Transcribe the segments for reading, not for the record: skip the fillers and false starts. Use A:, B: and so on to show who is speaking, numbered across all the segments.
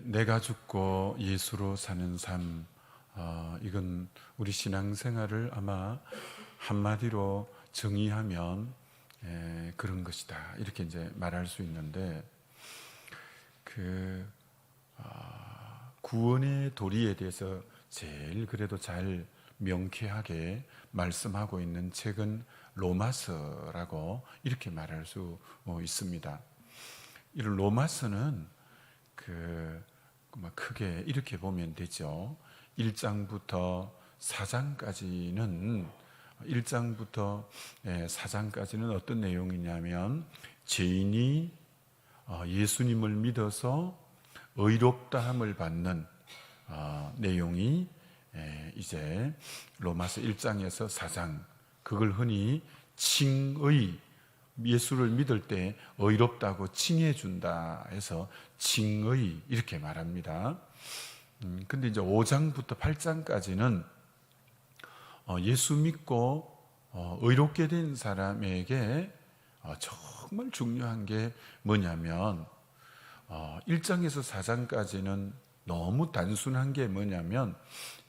A: 내가 죽고 예수로 사는 삶, 이건 우리 신앙생활을 아마 한마디로 정의하면 그런 것이다, 이렇게 이제 말할 수 있는데, 구원의 도리에 대해서 제일 그래도 잘 명쾌하게 말씀하고 있는 책은 로마서라고 이렇게 말할 수 있습니다. 이 로마서는 크게 이렇게 보면 되죠. 1장부터 4장까지는 1장부터 4장까지는 어떤 내용이냐면, 죄인이 예수님을 믿어서 의롭다함을 받는 내용이 이제 로마서 1장에서 4장, 그걸 흔히 칭의, 예수를 믿을 때 의롭다고 칭해준다 해서 칭의 이렇게 말합니다. 근데 이제 5장부터 8장까지는 예수 믿고 의롭게 된 사람에게 정말 중요한 게 뭐냐면, 1장에서 4장까지는 너무 단순한 게 뭐냐면,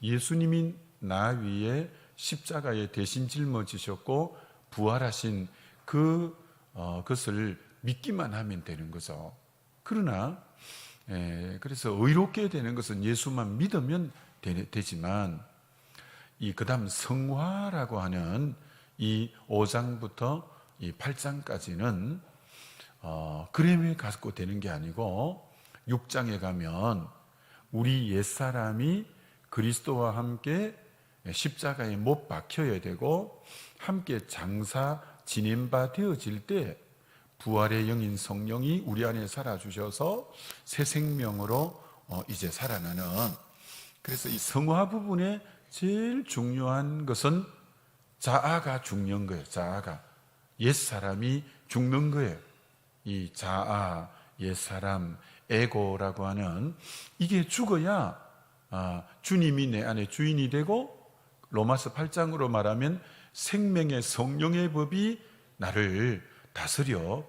A: 예수님이 나 위에 십자가에 대신 짊어지셨고 부활하신 그것을 믿기만 하면 되는 거죠. 그러나 그래서 의롭게 되는 것은 예수만 믿으면 되지만, 그 다음 성화라고 하는 이 5장부터 이 8장까지는 그림을 갖고 되는 게 아니고, 6장에 가면 우리 옛사람이 그리스도와 함께 십자가에 못 박혀야 되고 함께 장사 지낸 바 되어질 때 부활의 영인 성령이 우리 안에 살아주셔서 새 생명으로 이제 살아나는, 그래서 이 성화 부분에 제일 중요한 것은 자아가 죽는 거예요. 자아가, 옛사람이 죽는 거예요. 이 자아, 옛사람, 에고라고 하는 이게 죽어야 주님이 내 안에 주인이 되고, 로마서 8장으로 말하면 생명의 성령의 법이 나를 다스려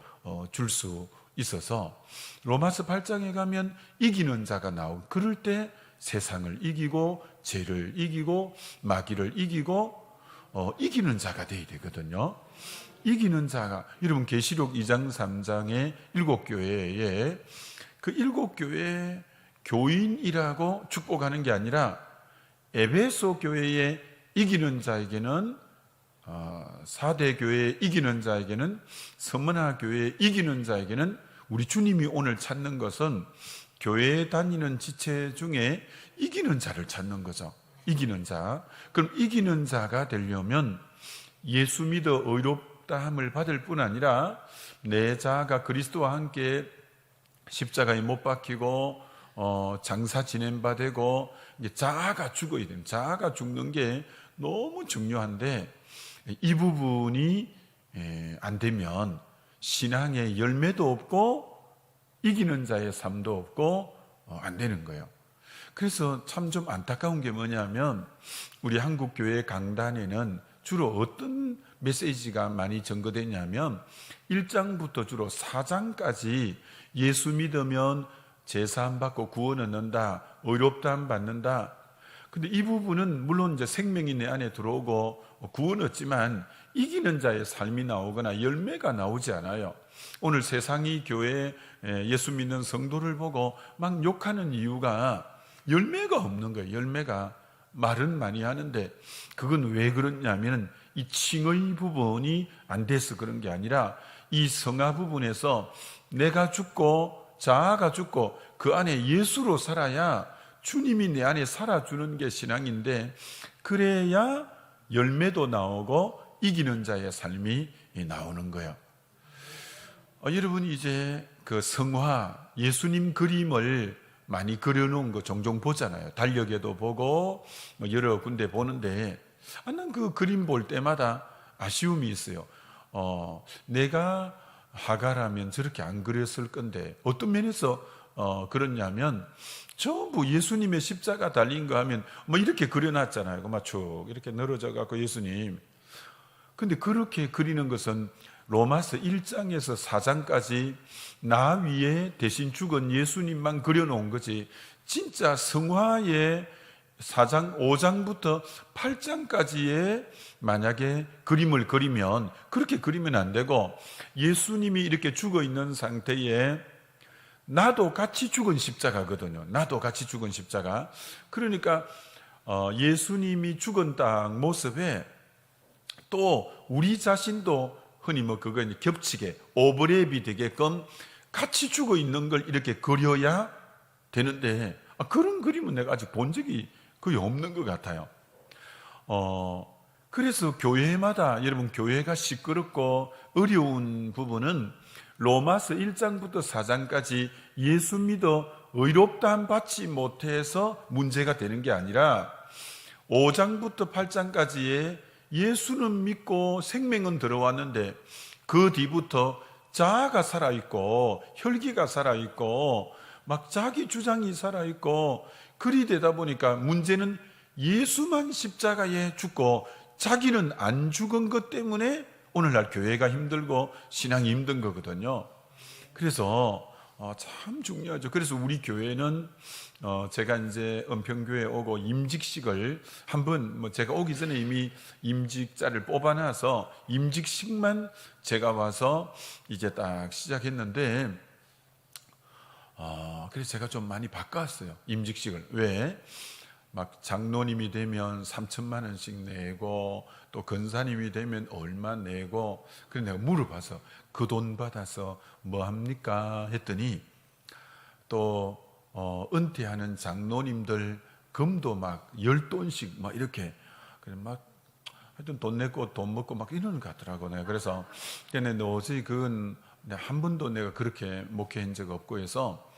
A: 줄 수 있어서, 로마서 8장에 가면 이기는 자가 나오고, 그럴 때 세상을 이기고 죄를 이기고 마귀를 이기고 이기는 자가 되어야 되거든요. 이기는 자가, 여러분 계시록 2장 3장의 7교회에 그 7교회 교인이라고 축복하는 게 아니라, 에베소 교회에 이기는 자에게는, 4대 교회에 이기는 자에게는, 서머나 교회에 이기는 자에게는, 우리 주님이 오늘 찾는 것은 교회에 다니는 지체 중에 이기는 자를 찾는 거죠. 이기는 자. 그럼 이기는 자가 되려면 예수 믿어 의롭다함을 받을 뿐 아니라 내 자아가 그리스도와 함께 십자가에 못 박히고 장사 지낸 바 되고, 이제 자아가 죽어야 돼요. 자아가 죽는 게 너무 중요한데, 이 부분이 안 되면 신앙의 열매도 없고 이기는 자의 삶도 없고 안 되는 거예요. 그래서 참 좀 안타까운 게 뭐냐면, 우리 한국교회 강단에는 주로 어떤 메시지가 많이 전거되냐면, 1장부터 주로 4장까지 예수 믿으면 제사함 받고 구원 얻는다, 의롭다함 받는다. 근데 이 부분은 물론 이제 생명이 내 안에 들어오고 구원 얻지만 이기는 자의 삶이 나오거나 열매가 나오지 않아요. 오늘 세상이 교회에 예수 믿는 성도를 보고 막 욕하는 이유가 열매가 없는 거예요. 열매가, 말은 많이 하는데 그건 왜 그러냐면, 이 칭의 부분이 안 돼서 그런 게 아니라, 이 성화 부분에서 내가 죽고 자아가 죽고 그 안에 예수로 살아야 주님이 내 안에 살아주는 게 신앙인데, 그래야 열매도 나오고 이기는 자의 삶이 나오는 거예요. 여러분이 이제 그 성화, 예수님 그림을 많이 그려놓은 거 종종 보잖아요. 달력에도 보고 여러 군데 보는데, 난 그 그림 볼 때마다 아쉬움이 있어요. 내가 하가라면 저렇게 안 그렸을 건데, 어떤 면에서 그렇냐면, 전부 예수님의 십자가 달린 거 하면 이렇게 그려놨잖아요. 막 쭉 이렇게 늘어져 갖고 예수님. 근데 그렇게 그리는 것은 로마서 1장에서 4장까지 나 위에 대신 죽은 예수님만 그려놓은 거지, 진짜 성화의 4장, 5장부터 8장까지의 만약에 그림을 그리면 그렇게 그리면 안 되고, 예수님이 이렇게 죽어 있는 상태에 나도 같이 죽은 십자가거든요. 나도 같이 죽은 십자가. 그러니까 예수님이 죽은 딱 모습에 또 우리 자신도 흔히 그거 겹치게 오버랩이 되게끔 같이 죽어 있는 걸 이렇게 그려야 되는데, 그런 그림은 내가 아직 본 적이 거의 없는 것 같아요. 그래서 교회마다, 여러분, 교회가 시끄럽고 어려운 부분은 로마서 1장부터 4장까지 예수 믿어 의롭다함 받지 못해서 문제가 되는 게 아니라 5장부터 8장까지의 예수는 믿고 생명은 들어왔는데 그 뒤부터 자아가 살아있고 혈기가 살아있고 막 자기 주장이 살아있고, 그리 되다 보니까 문제는 예수만 십자가에 죽고 자기는 안 죽은 것 때문에 오늘날 교회가 힘들고 신앙이 힘든 거거든요. 그래서 참 중요하죠. 그래서 우리 교회는 제가 이제 은평교회 오고 임직식을 한번, 제가 오기 전에 이미 임직자를 뽑아놔서 임직식만 제가 와서 이제 딱 시작했는데, 그래서 제가 좀 많이 바꿨어요, 임직식을. 왜? 막 장로님이 되면 3천만 원씩 내고 또 권사님이 되면 얼마 내고, 그래서 내가 물어봐서 그 돈 받아서 뭐 합니까 했더니, 또 은퇴하는 장로님들 금도 막 10돈씩 막 이렇게, 그래 막 하여튼 돈 내고 돈 먹고 막 이러는 것 같더라고. 내가 그래서 걔네 도저히 그건 한 번도 내가 그렇게 목회한 적 없고 해서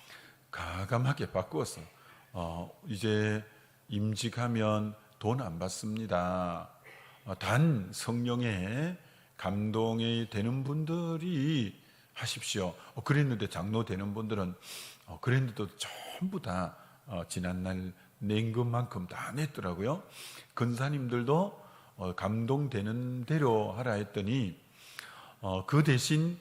A: 가감하게 바꾸었어. 이제 임직하면 돈 안 받습니다. 단 성령의 감동이 되는 분들이 하십시오. 그랬는데 장로 되는 분들은 그랬는데도 전부 다 지난날 낸 것만큼 다 냈더라고요. 권사님들도 감동되는 대로 하라 했더니 그 대신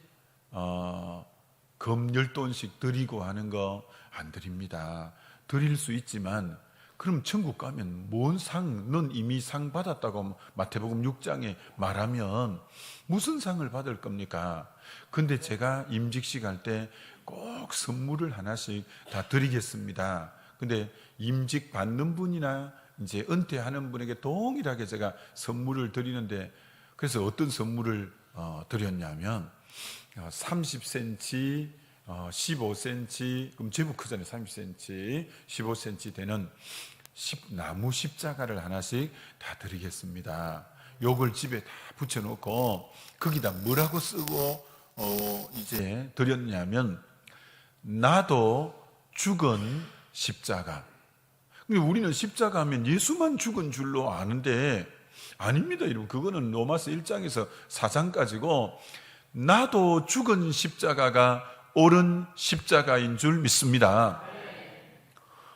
A: 금 10돈씩 드리고 하는 거 안 드립니다. 드릴 수 있지만 그럼 천국 가면 뭔 상, 넌 이미 상 받았다고 마태복음 6장에 말하면 무슨 상을 받을 겁니까? 근데 제가 임직식 할 때 꼭 선물을 하나씩 다 드리겠습니다. 근데 임직 받는 분이나 이제 은퇴하는 분에게 동일하게 제가 선물을 드리는데, 그래서 어떤 선물을 드렸냐면 30cm, 15cm, 그럼 제법 크잖아요. 30cm, 15cm 되는 나무 십자가를 하나씩 다 드리겠습니다. 요걸 집에 다 붙여놓고 거기다 뭐라고 쓰고 이제 드렸냐면, 나도 죽은 십자가. 근데 우리는 십자가 하면 예수만 죽은 줄로 아는데 아닙니다, 여러분. 그거는 로마서 1장에서 4장까지고, 나도 죽은 십자가가 옳은 십자가인 줄 믿습니다.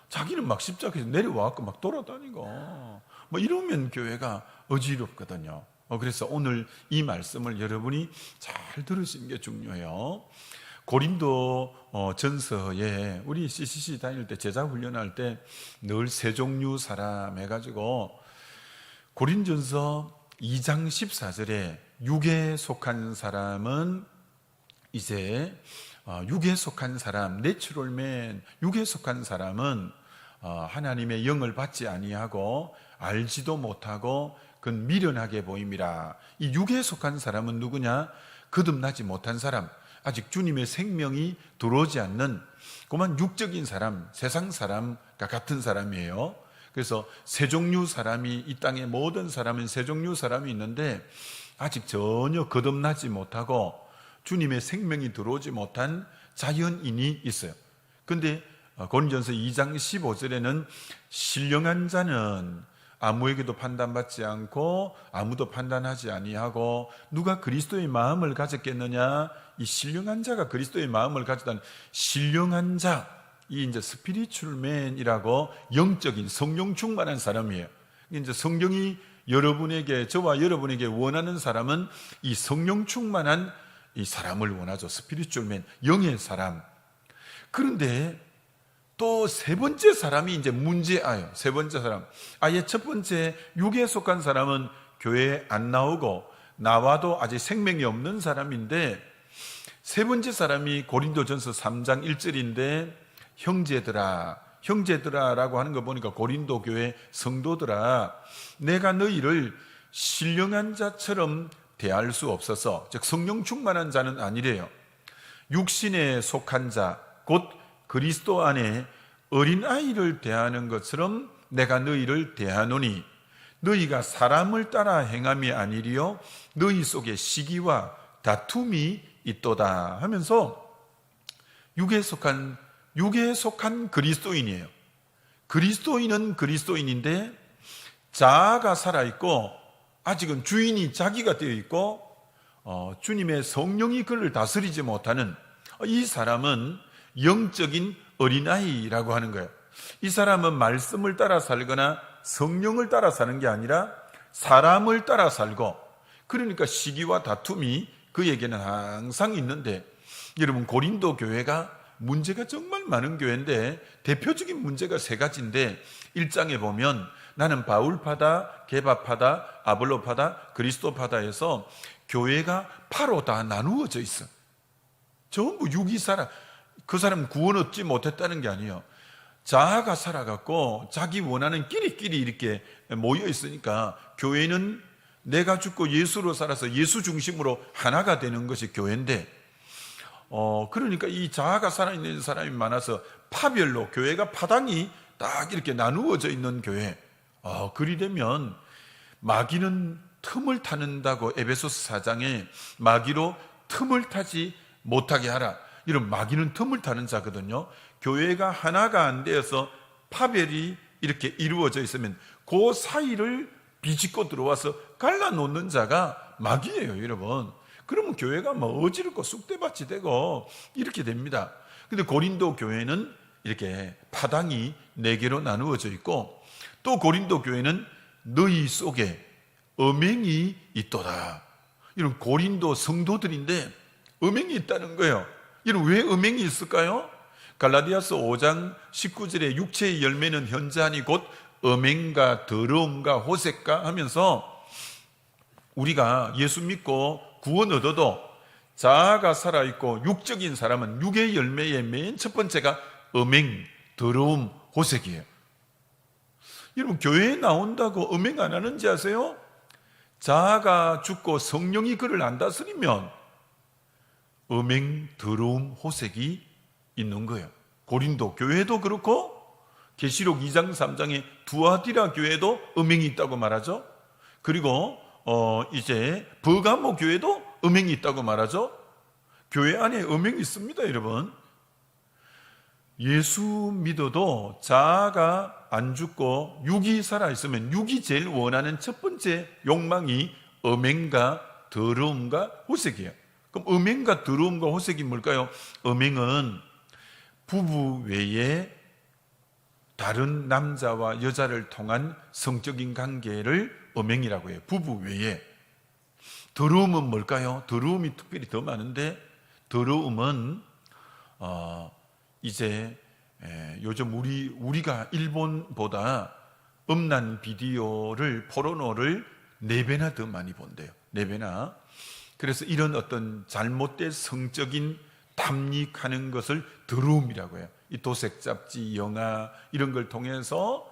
A: 자기는 막 십자가에서 내려와갖고 막 돌아다니고 뭐 이러면 교회가 어지럽거든요. 그래서 오늘 이 말씀을 여러분이 잘 들으시는 게 중요해요. 고린도 전서에 우리 CCC 다닐 때, 제자 훈련할 때 늘 세 종류 사람 해가지고 고린전서 2장 14절에 육에 속한 사람은 이제 육에 속한 사람, 내추럴맨, 육에 속한 사람은 하나님의 영을 받지 아니하고 알지도 못하고 그건 미련하게 보임이라. 이 육에 속한 사람은 누구냐? 거듭나지 못한 사람, 아직 주님의 생명이 들어오지 않는 그만 육적인 사람, 세상 사람과 같은 사람이에요. 그래서 세 종류 사람이, 이 땅의 모든 사람은 세 종류 사람이 있는데 아직 전혀 거듭나지 못하고 주님의 생명이 들어오지 못한 자연인이 있어요. 그런데 고린전서 2장 15절에는 신령한 자는 아무에게도 판단받지 않고 아무도 판단하지 아니하고 누가 그리스도의 마음을 가졌겠느냐? 이 신령한 자가 그리스도의 마음을 가졌다는 신령한 자, 이 이제 스피리추얼맨이라고 영적인 성령 충만한 사람이에요. 이제 성령이 여러분에게, 저와 여러분에게 원하는 사람은 이 성령 충만한 이 사람을 원하죠. 스피리추얼맨, 영의 사람. 그런데 또 세 번째 사람이 이제 문제아요. 세 번째 사람. 아예 첫 번째 육에 속한 사람은 교회에 안 나오고 나와도 아직 생명이 없는 사람인데, 세 번째 사람이 고린도전서 3장 1절인데 형제들아라고 하는 거 보니까 고린도 교회 성도들아, 내가 너희를 신령한 자처럼 대할 수 없어서, 즉 성령 충만한 자는 아니래요. 육신에 속한 자, 곧 그리스도 안에 어린아이를 대하는 것처럼 내가 너희를 대하노니 너희가 사람을 따라 행함이 아니리요 너희 속에 시기와 다툼이 있도다 하면서 육에 속한 그리스도인이에요. 그리스도인은 그리스도인인데 자아가 살아있고 아직은 주인이 자기가 되어 있고 주님의 성령이 그를 다스리지 못하는 이 사람은 영적인 어린아이라고 하는 거예요. 이 사람은 말씀을 따라 살거나 성령을 따라 사는 게 아니라 사람을 따라 살고, 그러니까 시기와 다툼이 그에게는 항상 있는데, 여러분 고린도 교회가 문제가 정말 많은 교회인데 대표적인 문제가 세 가지인데 1장에 보면 나는 바울파다, 게바파다, 아볼로파다, 그리스도파다에서 교회가 파로 다 나누어져 있어. 전부 육이 살아. 그 사람 구원 얻지 못했다는 게 아니에요. 자아가 살아갖고 자기 원하는 끼리끼리 이렇게 모여 있으니까 교회는 내가 죽고 예수로 살아서 예수 중심으로 하나가 되는 것이 교회인데, 그러니까 이 자아가 살아있는 사람이 많아서 파별로 교회가 파당이 딱 이렇게 나누어져 있는 교회. 그리 되면 마귀는 틈을 타는다고 에베소서 4장에 마귀로 틈을 타지 못하게 하라. 이런 마귀는 틈을 타는 자거든요. 교회가 하나가 안 되어서 파별이 이렇게 이루어져 있으면 그 사이를 비집고 들어와서 갈라놓는 자가 마귀예요, 여러분. 그러면 교회가 뭐 어지럽고 쑥대밭이 되고 이렇게 됩니다. 근데 고린도 교회는 이렇게 파당이 4개로 나누어져 있고, 또 고린도 교회는 너희 속에 음행이 있도다. 이런 고린도 성도들인데 음행이 있다는 거예요. 이런 왜 음행이 있을까요? 갈라디아서 5장 19절에 육체의 열매는 현저하니 곧 음행과 더러움과 호색과 하면서 우리가 예수 믿고 구원 얻어도 자아가 살아있고 육적인 사람은 육의 열매의 맨 첫 번째가 음행, 더러움, 호색이에요. 여러분 교회에 나온다고 음행 안 하는지 아세요? 자아가 죽고 성령이 그를 안 다스리면 음행, 더러움, 호색이 있는 거예요. 고린도 교회도 그렇고 계시록 2장 3장에 두아디라 교회도 음행이 있다고 말하죠. 그리고 이제 버가모 교회도 음행이 있다고 말하죠. 교회 안에 음행이 있습니다, 여러분. 예수 믿어도 자아가 안 죽고 육이 살아있으면 육이 제일 원하는 첫 번째 욕망이 음행과 더러움과 호색이에요. 그럼 음행과 더러움과 호색이 뭘까요? 음행은 부부 외에 다른 남자와 여자를 통한 성적인 관계를 음행이라고 해요. 부부 외에. 더러움은 뭘까요? 더러움이 특별히 더 많은데, 더러움은 이제 요즘 우리가 일본보다 음란 비디오를, 포르노를 4배나 더 많이 본대요. 4배나. 그래서 이런 어떤 잘못된 성적인 탐닉하는 것을 더러움이라고 해요. 이 도색 잡지, 영화 이런 걸 통해서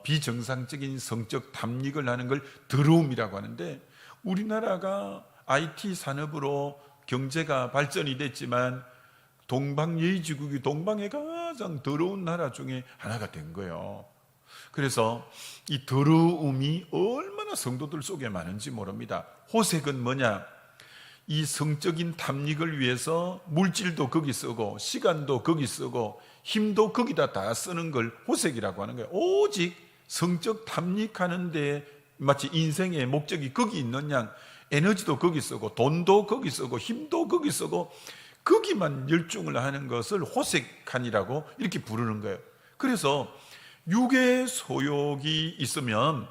A: 비정상적인 성적 탐닉을 하는 걸 더러움이라고 하는데, 우리나라가 IT 산업으로 경제가 발전이 됐지만 동방예의지국이 동방의 가장 더러운 나라 중에 하나가 된 거예요. 그래서 이 더러움이 얼마나 성도들 속에 많은지 모릅니다. 호색은 뭐냐? 이 성적인 탐닉을 위해서 물질도 거기 쓰고 시간도 거기 쓰고 힘도 거기다 다 쓰는 걸 호색이라고 하는 거예요. 오직 성적 탐닉하는 데 마치 인생의 목적이 거기 있는 양 에너지도 거기 쓰고 돈도 거기 쓰고 힘도 거기 쓰고 거기만 열중을 하는 것을 호색한이라고 이렇게 부르는 거예요. 그래서 육의 소욕이 있으면,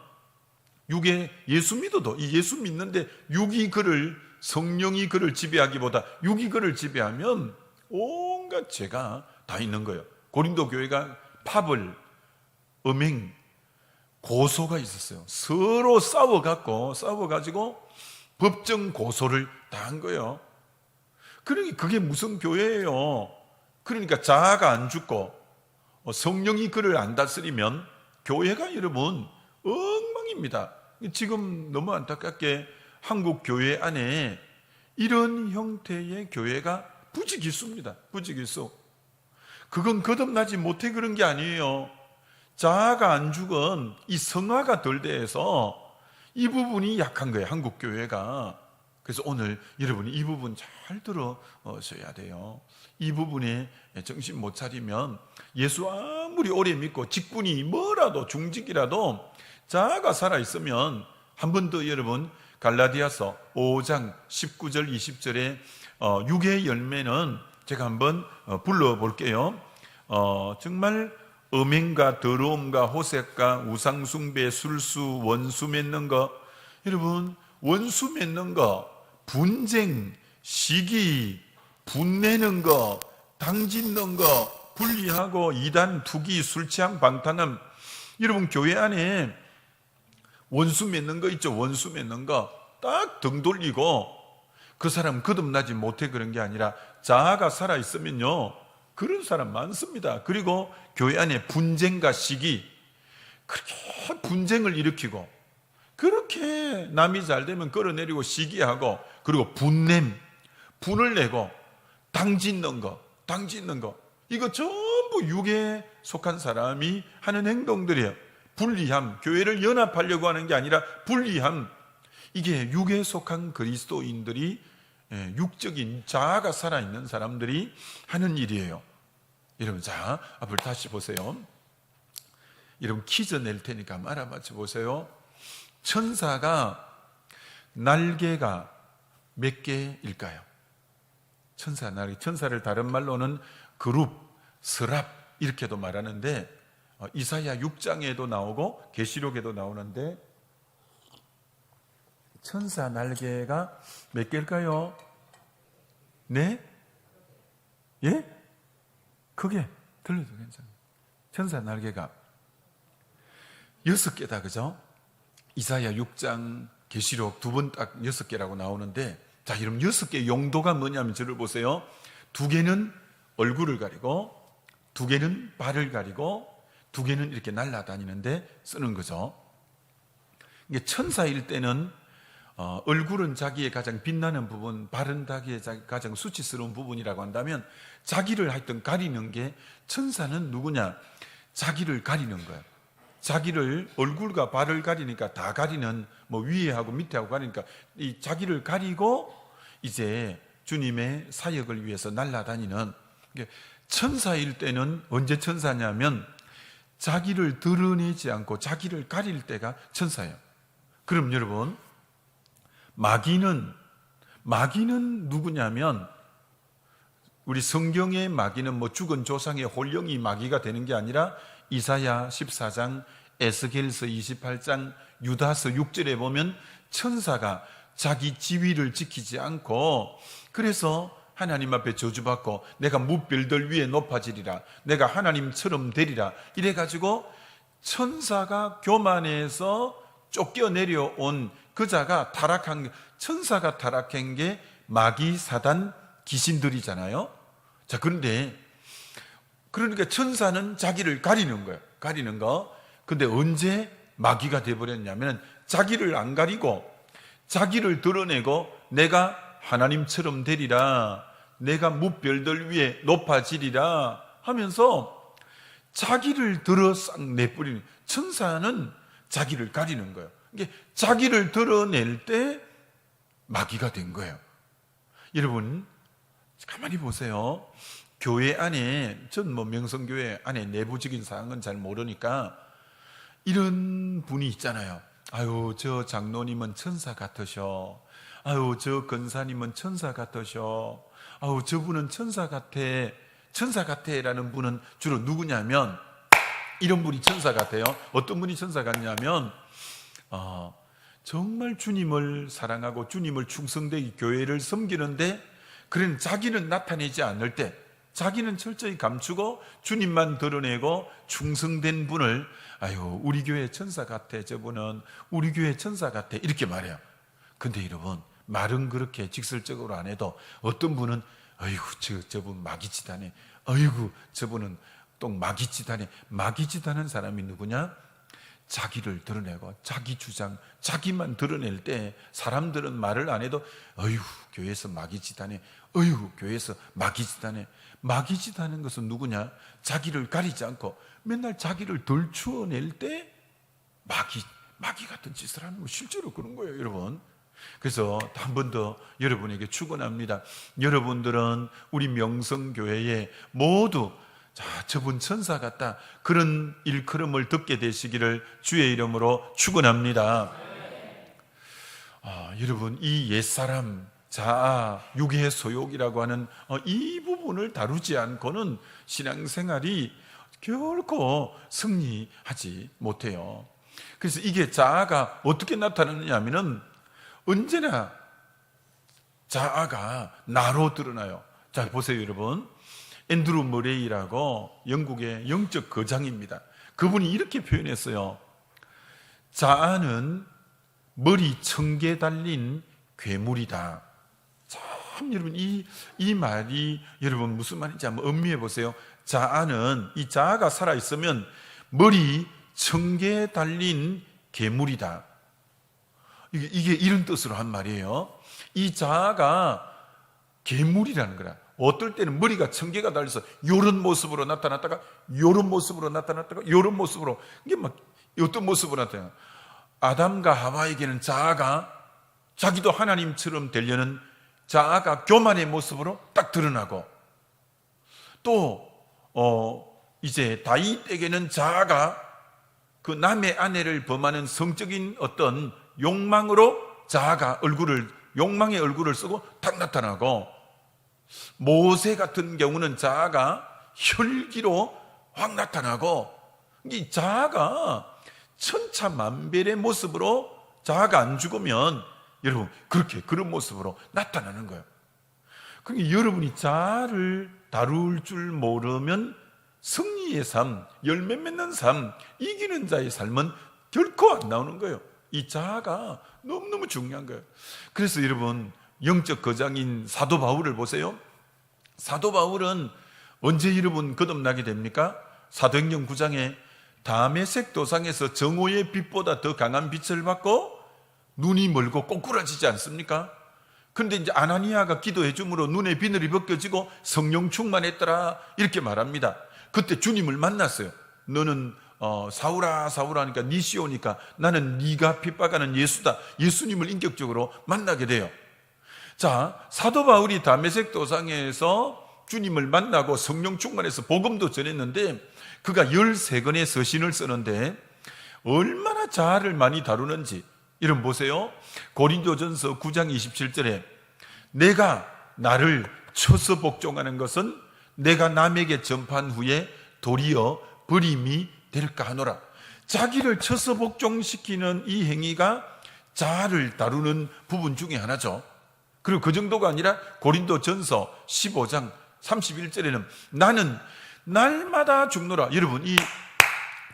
A: 육에 예수 믿어도 이 예수 믿는데 육이 그를 성령이 그를 지배하기보다 육이 그를 지배하면 온갖 죄가 다 있는 거예요. 고린도 교회가 파벌, 음행, 고소가 있었어요. 서로 싸워가지고 법정 고소를 다 한 거예요. 그러니까 그게 무슨 교회예요? 그러니까 자아가 안 죽고 성령이 그를 안 다스리면 교회가 여러분 엉망입니다. 지금 너무 안타깝게 한국 교회 안에 이런 형태의 교회가 부지기수입니다. 부지기수. 그건 거듭나지 못해 그런 게 아니에요. 자아가 안 죽은 이 성화가 덜 돼서 이 부분이 약한 거예요, 한국 교회가. 그래서 오늘 여러분이 이 부분 잘 들어셔야 돼요. 이 부분에 정신 못 차리면 예수 아무리 오래 믿고 직분이 뭐라도 중직이라도 자아가 살아있으면 한 번 더 여러분 갈라디아서 5장 19절 20절에 육의 열매는 제가 한번 불러볼게요. 정말 음행과 더러움과 호색과 우상숭배, 술수, 원수 맺는 거. 여러분 원수 맺는 거, 분쟁, 시기, 분내는 거, 당짓는 거, 분리하고 이단, 투기, 술 취함, 방탕함. 여러분 교회 안에 원수 맺는 거 있죠. 원수 맺는 거 딱 등 돌리고 그 사람 거듭나지 못해 그런 게 아니라 자아가 살아있으면요 그런 사람 많습니다. 그리고 교회 안에 분쟁과 시기, 그렇게 분쟁을 일으키고 그렇게 남이 잘 되면 끌어내리고 시기하고, 그리고 분을 내고 당짓는 거 이거 전부 육에 속한 사람이 하는 행동들이에요. 분리함, 교회를 연합하려고 하는 게 아니라 분리함. 이게 육에 속한 그리스도인들이, 육적인 자아가 살아있는 사람들이 하는 일이에요. 여러분, 자, 앞을 다시 보세요. 여러분 퀴즈 낼 테니까 한번 알아맞혀 보세요. 천사가 날개가 몇 개일까요? 천사 날개, 천사를 다른 말로는 그룹, 서랍 이렇게도 말하는데, 이사야 6장에도 나오고 계시록에도 나오는데, 천사 날개가 몇 개일까요? 네? 예? 크게 들려도 괜찮아요. 천사 날개가 6개다, 그죠? 이사야 6장, 계시록 두 번 딱 6개라고 나오는데, 자, 여러분 6개 용도가 뭐냐면 저를 보세요. 2개는 얼굴을 가리고, 2개는 발을 가리고, 2개는 이렇게 날아다니는데 쓰는 거죠. 이게 천사일 때는 얼굴은 자기의 가장 빛나는 부분, 발은 자기의 가장 수치스러운 부분이라고 한다면, 자기를 하여튼 가리는 게, 천사는 누구냐? 자기를 가리는 거예요. 자기를, 얼굴과 발을 가리니까 다 가리는, 뭐 위에 하고 밑에 하고 가리니까 이 자기를 가리고 이제 주님의 사역을 위해서 날아다니는. 천사일 때는 언제 천사냐면 자기를 드러내지 않고 자기를 가릴 때가 천사예요. 그럼 여러분, 마귀는 누구냐면, 우리 성경의 마귀는 뭐 죽은 조상의 혼령이 마귀가 되는 게 아니라 이사야 14장, 에스겔서 28장, 유다서 6절에 보면 천사가 자기 지위를 지키지 않고, 그래서 하나님 앞에 저주받고 내가 무별들 위에 높아지리라, 내가 하나님처럼 되리라 이래가지고 천사가 교만해서 쫓겨내려온 그 자가 타락한, 천사가 타락한 게 마귀, 사단, 귀신들이잖아요. 자, 그러니까 천사는 자기를 가리는 거예요. 가리는 거. 근데 언제 마귀가 돼버렸냐면, 자기를 안 가리고 자기를 드러내고 내가 하나님처럼 되리라, 내가 무별들 위에 높아지리라 하면서 자기를 들어 싹 내버리는, 천사는 자기를 가리는 거예요. 이게 자기를 드러낼 때 마귀가 된 거예요. 여러분 가만히 보세요. 교회 안에, 전 뭐 명성교회 안에 내부적인 사항은 잘 모르니까 이런 분이 있잖아요. 아유, 저 장로님은 천사 같으셔. 아유, 저 권사님은 천사 같으셔. 아유, 저분은 천사 같아. 천사 같아라는 분은 주로 누구냐면, 이런 분이 천사 같아요. 어떤 분이 천사 같냐면, 정말 주님을 사랑하고 주님을 충성되게 교회를 섬기는데, 그런 자기는 나타내지 않을 때, 자기는 철저히 감추고 주님만 드러내고 충성된 분을 아유 우리 교회 천사 같아, 저분은 우리 교회 천사 같아, 이렇게 말해요. 근데 여러분, 말은 그렇게 직설적으로 안 해도 어떤 분은 아이고 저분 마귀짓하네, 아이고 저분은 또 마귀짓하네. 마귀짓하는 사람이 누구냐? 자기를 드러내고 자기 주장, 자기만 드러낼 때 사람들은 말을 안 해도 어휴 교회에서 마귀짓하네, 어휴 교회에서 마귀짓하네. 마귀짓하는 것은 누구냐? 자기를 가리지 않고 맨날 자기를 덜 추어낼 때 마귀 같은 짓을 하는 거, 실제로 그런 거예요, 여러분. 그래서 한 번 더 여러분에게 축원합니다. 여러분들은 우리 명성교회에 모두 자, 저분 천사 같다, 그런 일컬음을 듣게 되시기를 주의 이름으로 축원합니다. 여러분, 이 옛사람, 자아, 육의 소욕이라고 하는 이 부분을 다루지 않고는 신앙생활이 결코 승리하지 못해요. 그래서 이게 자아가 어떻게 나타나느냐 하면은 언제나 자아가 나로 드러나요. 자, 보세요, 여러분. 앤드루 머레이라고 영국의 영적 거장입니다. 그분이 이렇게 표현했어요. 자아는 머리 1000개 달린 괴물이다. 참 여러분, 이 말이 여러분 무슨 말인지 한번 음미해 보세요. 자아는, 이 자아가 살아있으면 머리 1000개 달린 괴물이다. 이게 이런 뜻으로 한 말이에요. 이 자아가 괴물이라는 거라. 어떨 때는 머리가 1000개가 달려서 이런 모습으로 나타났다가 이런 모습으로 나타났다가 이런 모습으로, 이게 막 어떤 모습으로 나타나요? 아담과 하와에게는 자아가 자기도 하나님처럼 되려는 자아가 교만의 모습으로 딱 드러나고, 또 이제 다윗에게는 자아가 그 남의 아내를 범하는 성적인 어떤 욕망으로 자아가 욕망의 얼굴을 쓰고 딱 나타나고, 모세 같은 경우는 자아가 혈기로 확 나타나고, 이 자아가 천차만별의 모습으로 자아가 안 죽으면 여러분 그렇게 그런 모습으로 나타나는 거예요. 그러니까 여러분이 자아를 다룰 줄 모르면 승리의 삶, 열매 맺는 삶, 이기는 자의 삶은 결코 안 나오는 거예요. 이 자아가 너무너무 중요한 거예요. 그래서 여러분, 영적 거장인 사도 바울을 보세요. 사도 바울은 언제 여러분 거듭나게 됩니까? 사도행전 9장에 다메섹 도상에서 정오의 빛보다 더 강한 빛을 받고 눈이 멀고 꼬꾸라지지 않습니까? 그런데 이제 아나니아가 기도해 줌으로 눈의 비늘이 벗겨지고 성령 충만했더라, 이렇게 말합니다. 그때 주님을 만났어요. 너는 사울아 사울아 하니까 니시오니까 나는 네가 핍박하는 예수다. 예수님을 인격적으로 만나게 돼요. 자, 사도 바울이 다메섹 도상에서 주님을 만나고 성령 충만해서 복음도 전했는데, 그가 13권의 서신을 쓰는데 얼마나 자아를 많이 다루는지 여러분 보세요. 고린도전서 9장 27절에 내가 나를 쳐서 복종하는 것은 내가 남에게 전파한 후에 도리어 버림이 될까 하노라. 자기를 쳐서 복종시키는 이 행위가 자아를 다루는 부분 중에 하나죠. 그리고 그 정도가 아니라 고린도전서 15장 31절에는 나는 날마다 죽노라. 여러분, 이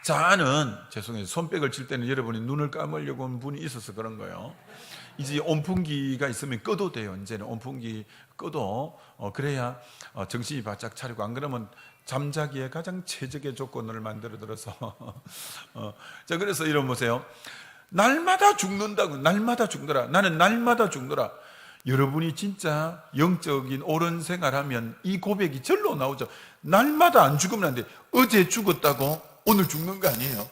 A: 자아는, 죄송해요, 손뼉을 칠 때는 여러분이 눈을 감으려고 하는 분이 있어서 그런 거예요. 이제 온풍기가 있으면 꺼도 돼요. 이제는 온풍기 꺼도 그래야 정신이 바짝 차리고, 안 그러면 잠자기에 가장 최적의 조건을 만들어들어서 자, 그래서 이런 보세요. 날마다 죽는다고, 날마다 죽노라. 나는 날마다 죽노라. 여러분이 진짜 영적인 옳은 생활하면 이 고백이 절로 나오죠. 날마다 안 죽으면 안 돼. 어제 죽었다고 오늘 죽는 거 아니에요.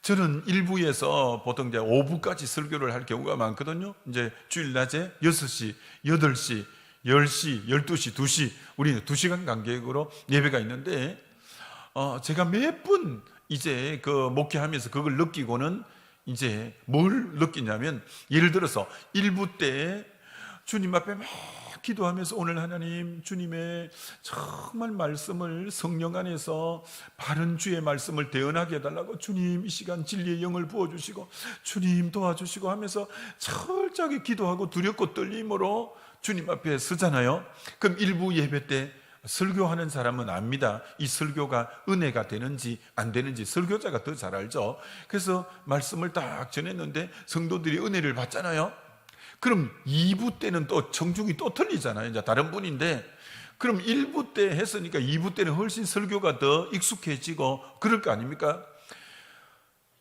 A: 저는 일부에서 보통 이제 오후까지 설교를 할 경우가 많거든요. 이제 주일 낮에 6시, 8시, 10시, 12시, 2시, 우리는 2시간 간격으로 예배가 있는데, 제가 몇 번 이제 그 목회하면서 그걸 느끼고는 이제 뭘 느끼냐면, 예를 들어서 일부 때 주님 앞에 막 기도하면서 오늘 하나님 주님의 정말 말씀을 성령 안에서 바른 주의 말씀을 대언하게 해달라고, 주님 이 시간 진리의 영을 부어주시고 주님 도와주시고 하면서 철저하게 기도하고 두렵고 떨림으로 주님 앞에 서잖아요. 그럼 일부 예배 때 설교하는 사람은 압니다. 이 설교가 은혜가 되는지 안 되는지 설교자가 더 잘 알죠. 그래서 말씀을 딱 전했는데 성도들이 은혜를 받잖아요. 그럼 2부 때는 또 청중이 또 틀리잖아요. 이제 다른 분인데, 그럼 1부 때 했으니까 2부 때는 훨씬 설교가 더 익숙해지고 그럴 거 아닙니까?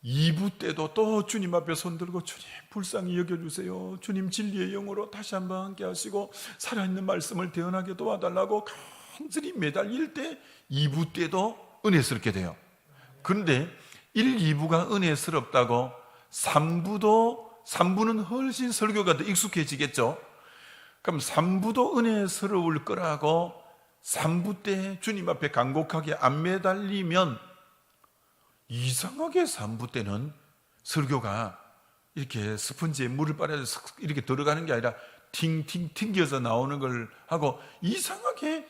A: 2부 때도 또 주님 앞에 손들고 주님 불쌍히 여겨주세요, 주님 진리의 영으로 다시 한번 함께 하시고 살아있는 말씀을 대언하게 도와달라고 간절히 매달릴 때 2부 때도 은혜스럽게 돼요. 그런데 1, 2부가 은혜스럽다고 3부는 훨씬 설교가 더 익숙해지겠죠. 그럼 3부도 은혜스러울 거라고 3부 때 주님 앞에 간곡하게 안 매달리면 이상하게 3부 때는 설교가 이렇게 스펀지에 물을 빨아서 이렇게 들어가는 게 아니라 팅팅 튕겨서 나오는 걸 하고 이상하게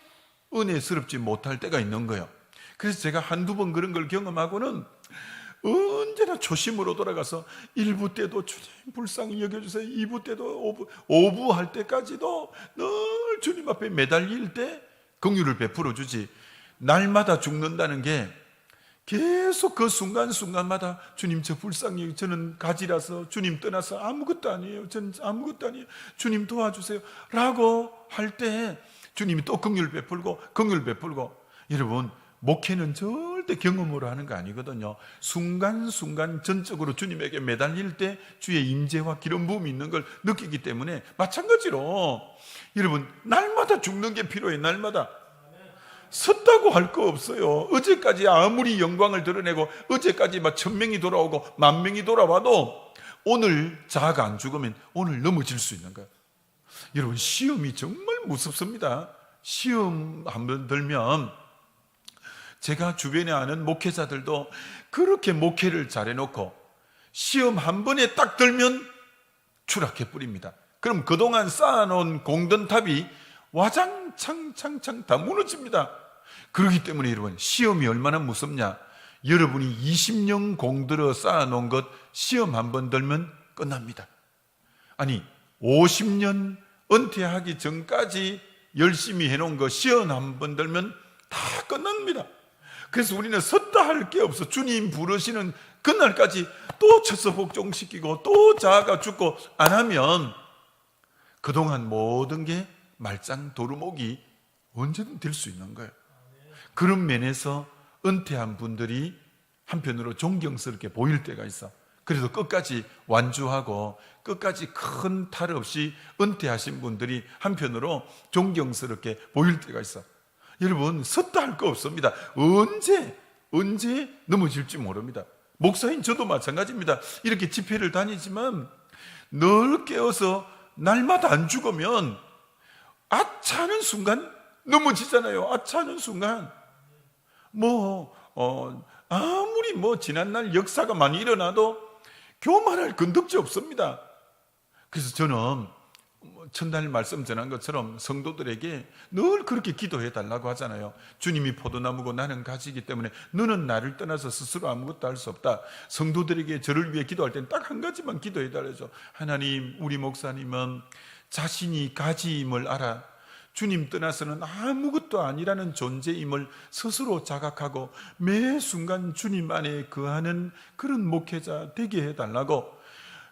A: 은혜스럽지 못할 때가 있는 거예요. 그래서 제가 한두 번 그런 걸 경험하고는 언제나 초심으로 돌아가서 1부 때도 주님 불쌍히 여겨주세요, 2부 때도 5부 할 때까지도 늘 주님 앞에 매달릴 때 긍휼을 베풀어 주지, 날마다 죽는다는 게 계속 그 순간순간마다 주님 저 불쌍히, 저는 가지라서 주님 떠나서 아무것도 아니에요, 저는 아무것도 아니에요, 주님 도와주세요 라고 할 때 주님이 또 긍휼 베풀고 여러분 목회는 절대 경험으로 하는 거 아니거든요. 순간순간 전적으로 주님에게 매달릴 때 주의 임재와 기름 부음이 있는 걸 느끼기 때문에, 마찬가지로 여러분 날마다 죽는 게 필요해. 날마다 섰다고 할 거 없어요. 어제까지 아무리 영광을 드러내고 어제까지 막 1000명이 돌아오고 10,000명이 돌아와도 오늘 자아가 안 죽으면 오늘 넘어질 수 있는 거예요. 여러분 시험이 정말 무섭습니다. 시험 한번 들면, 제가 주변에 아는 목회자들도 그렇게 목회를 잘해놓고 시험 한 번에 딱 들면 추락해 버립니다. 그럼 그동안 쌓아놓은 공든탑이 와장창창창 다 무너집니다. 그렇기 때문에 여러분 시험이 얼마나 무섭냐, 여러분이 20년 공들여 쌓아놓은 것 시험 한 번 들면 끝납니다. 아니 50년 은퇴하기 전까지 열심히 해놓은 거 시험 한 번 들면 다 끝납니다. 그래서 우리는 섰다 할 게 없어. 주님 부르시는 그날까지 또 처서 복종시키고 또 자아가 죽고 안 하면 그동안 모든 게 말짱 도루묵이 언제든 될 수 있는 거예요. 그런 면에서 은퇴한 분들이 한편으로 존경스럽게 보일 때가 있어. 그래서 끝까지 완주하고 끝까지 큰 탈 없이 은퇴하신 분들이 한편으로 존경스럽게 보일 때가 있어. 여러분 섰다 할 거 없습니다. 언제 넘어질지 모릅니다. 목사인 저도 마찬가지입니다. 이렇게 집회를 다니지만 늘 깨어서 날마다 안 죽으면 아차하는 순간 넘어지잖아요. 아차하는 순간 아무리 지난날 역사가 많이 일어나도 교만할 건덕지 없습니다. 그래서 저는 첫날 말씀 전한 것처럼 성도들에게 늘 그렇게 기도해 달라고 하잖아요. 주님이 포도나무고 나는 가지이기 때문에 너는 나를 떠나서 스스로 아무것도 할 수 없다. 성도들에게 저를 위해 기도할 때는 딱 한 가지만 기도해 달라죠. 하나님, 우리 목사님은 자신이 가지임을 알아 주님 떠나서는 아무것도 아니라는 존재임을 스스로 자각하고 매 순간 주님 안에 거하는 그런 목회자 되게 해달라고.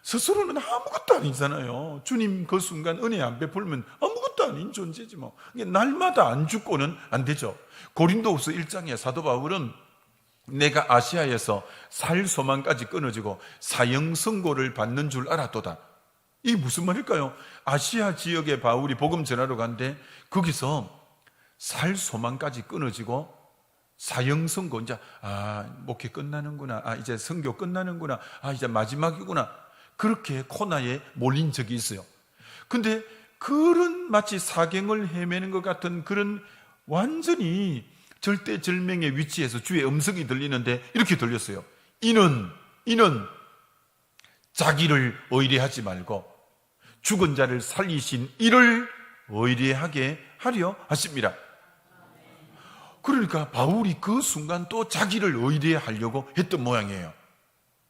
A: 스스로는 아무것도 아니잖아요. 주님 그 순간 은혜 안 베풀면 아무것도 아닌 존재지 뭐. 날마다 안 죽고는 안 되죠. 고린도후서 1장에 사도 바울은 내가 아시아에서 살 소망까지 끊어지고 사형 선고를 받는 줄 알았도다. 이게 무슨 말일까요? 아시아 지역에 바울이 복음 전하러 간데 거기서 살 소망까지 끊어지고 사형 선고, 이제 목회 끝나는구나, 이제 선교 끝나는구나, 이제 마지막이구나, 그렇게 코너에 몰린 적이 있어요. 근데 그런 마치 사경을 헤매는 것 같은 그런 완전히 절대절명의 위치에서 주의 음성이 들리는데 이렇게 들렸어요. 이는 자기를 의뢰하지 말고 죽은 자를 살리신 이를 의뢰하게 하려 하십니다. 그러니까 바울이 그 순간 또 자기를 의뢰하려고 했던 모양이에요.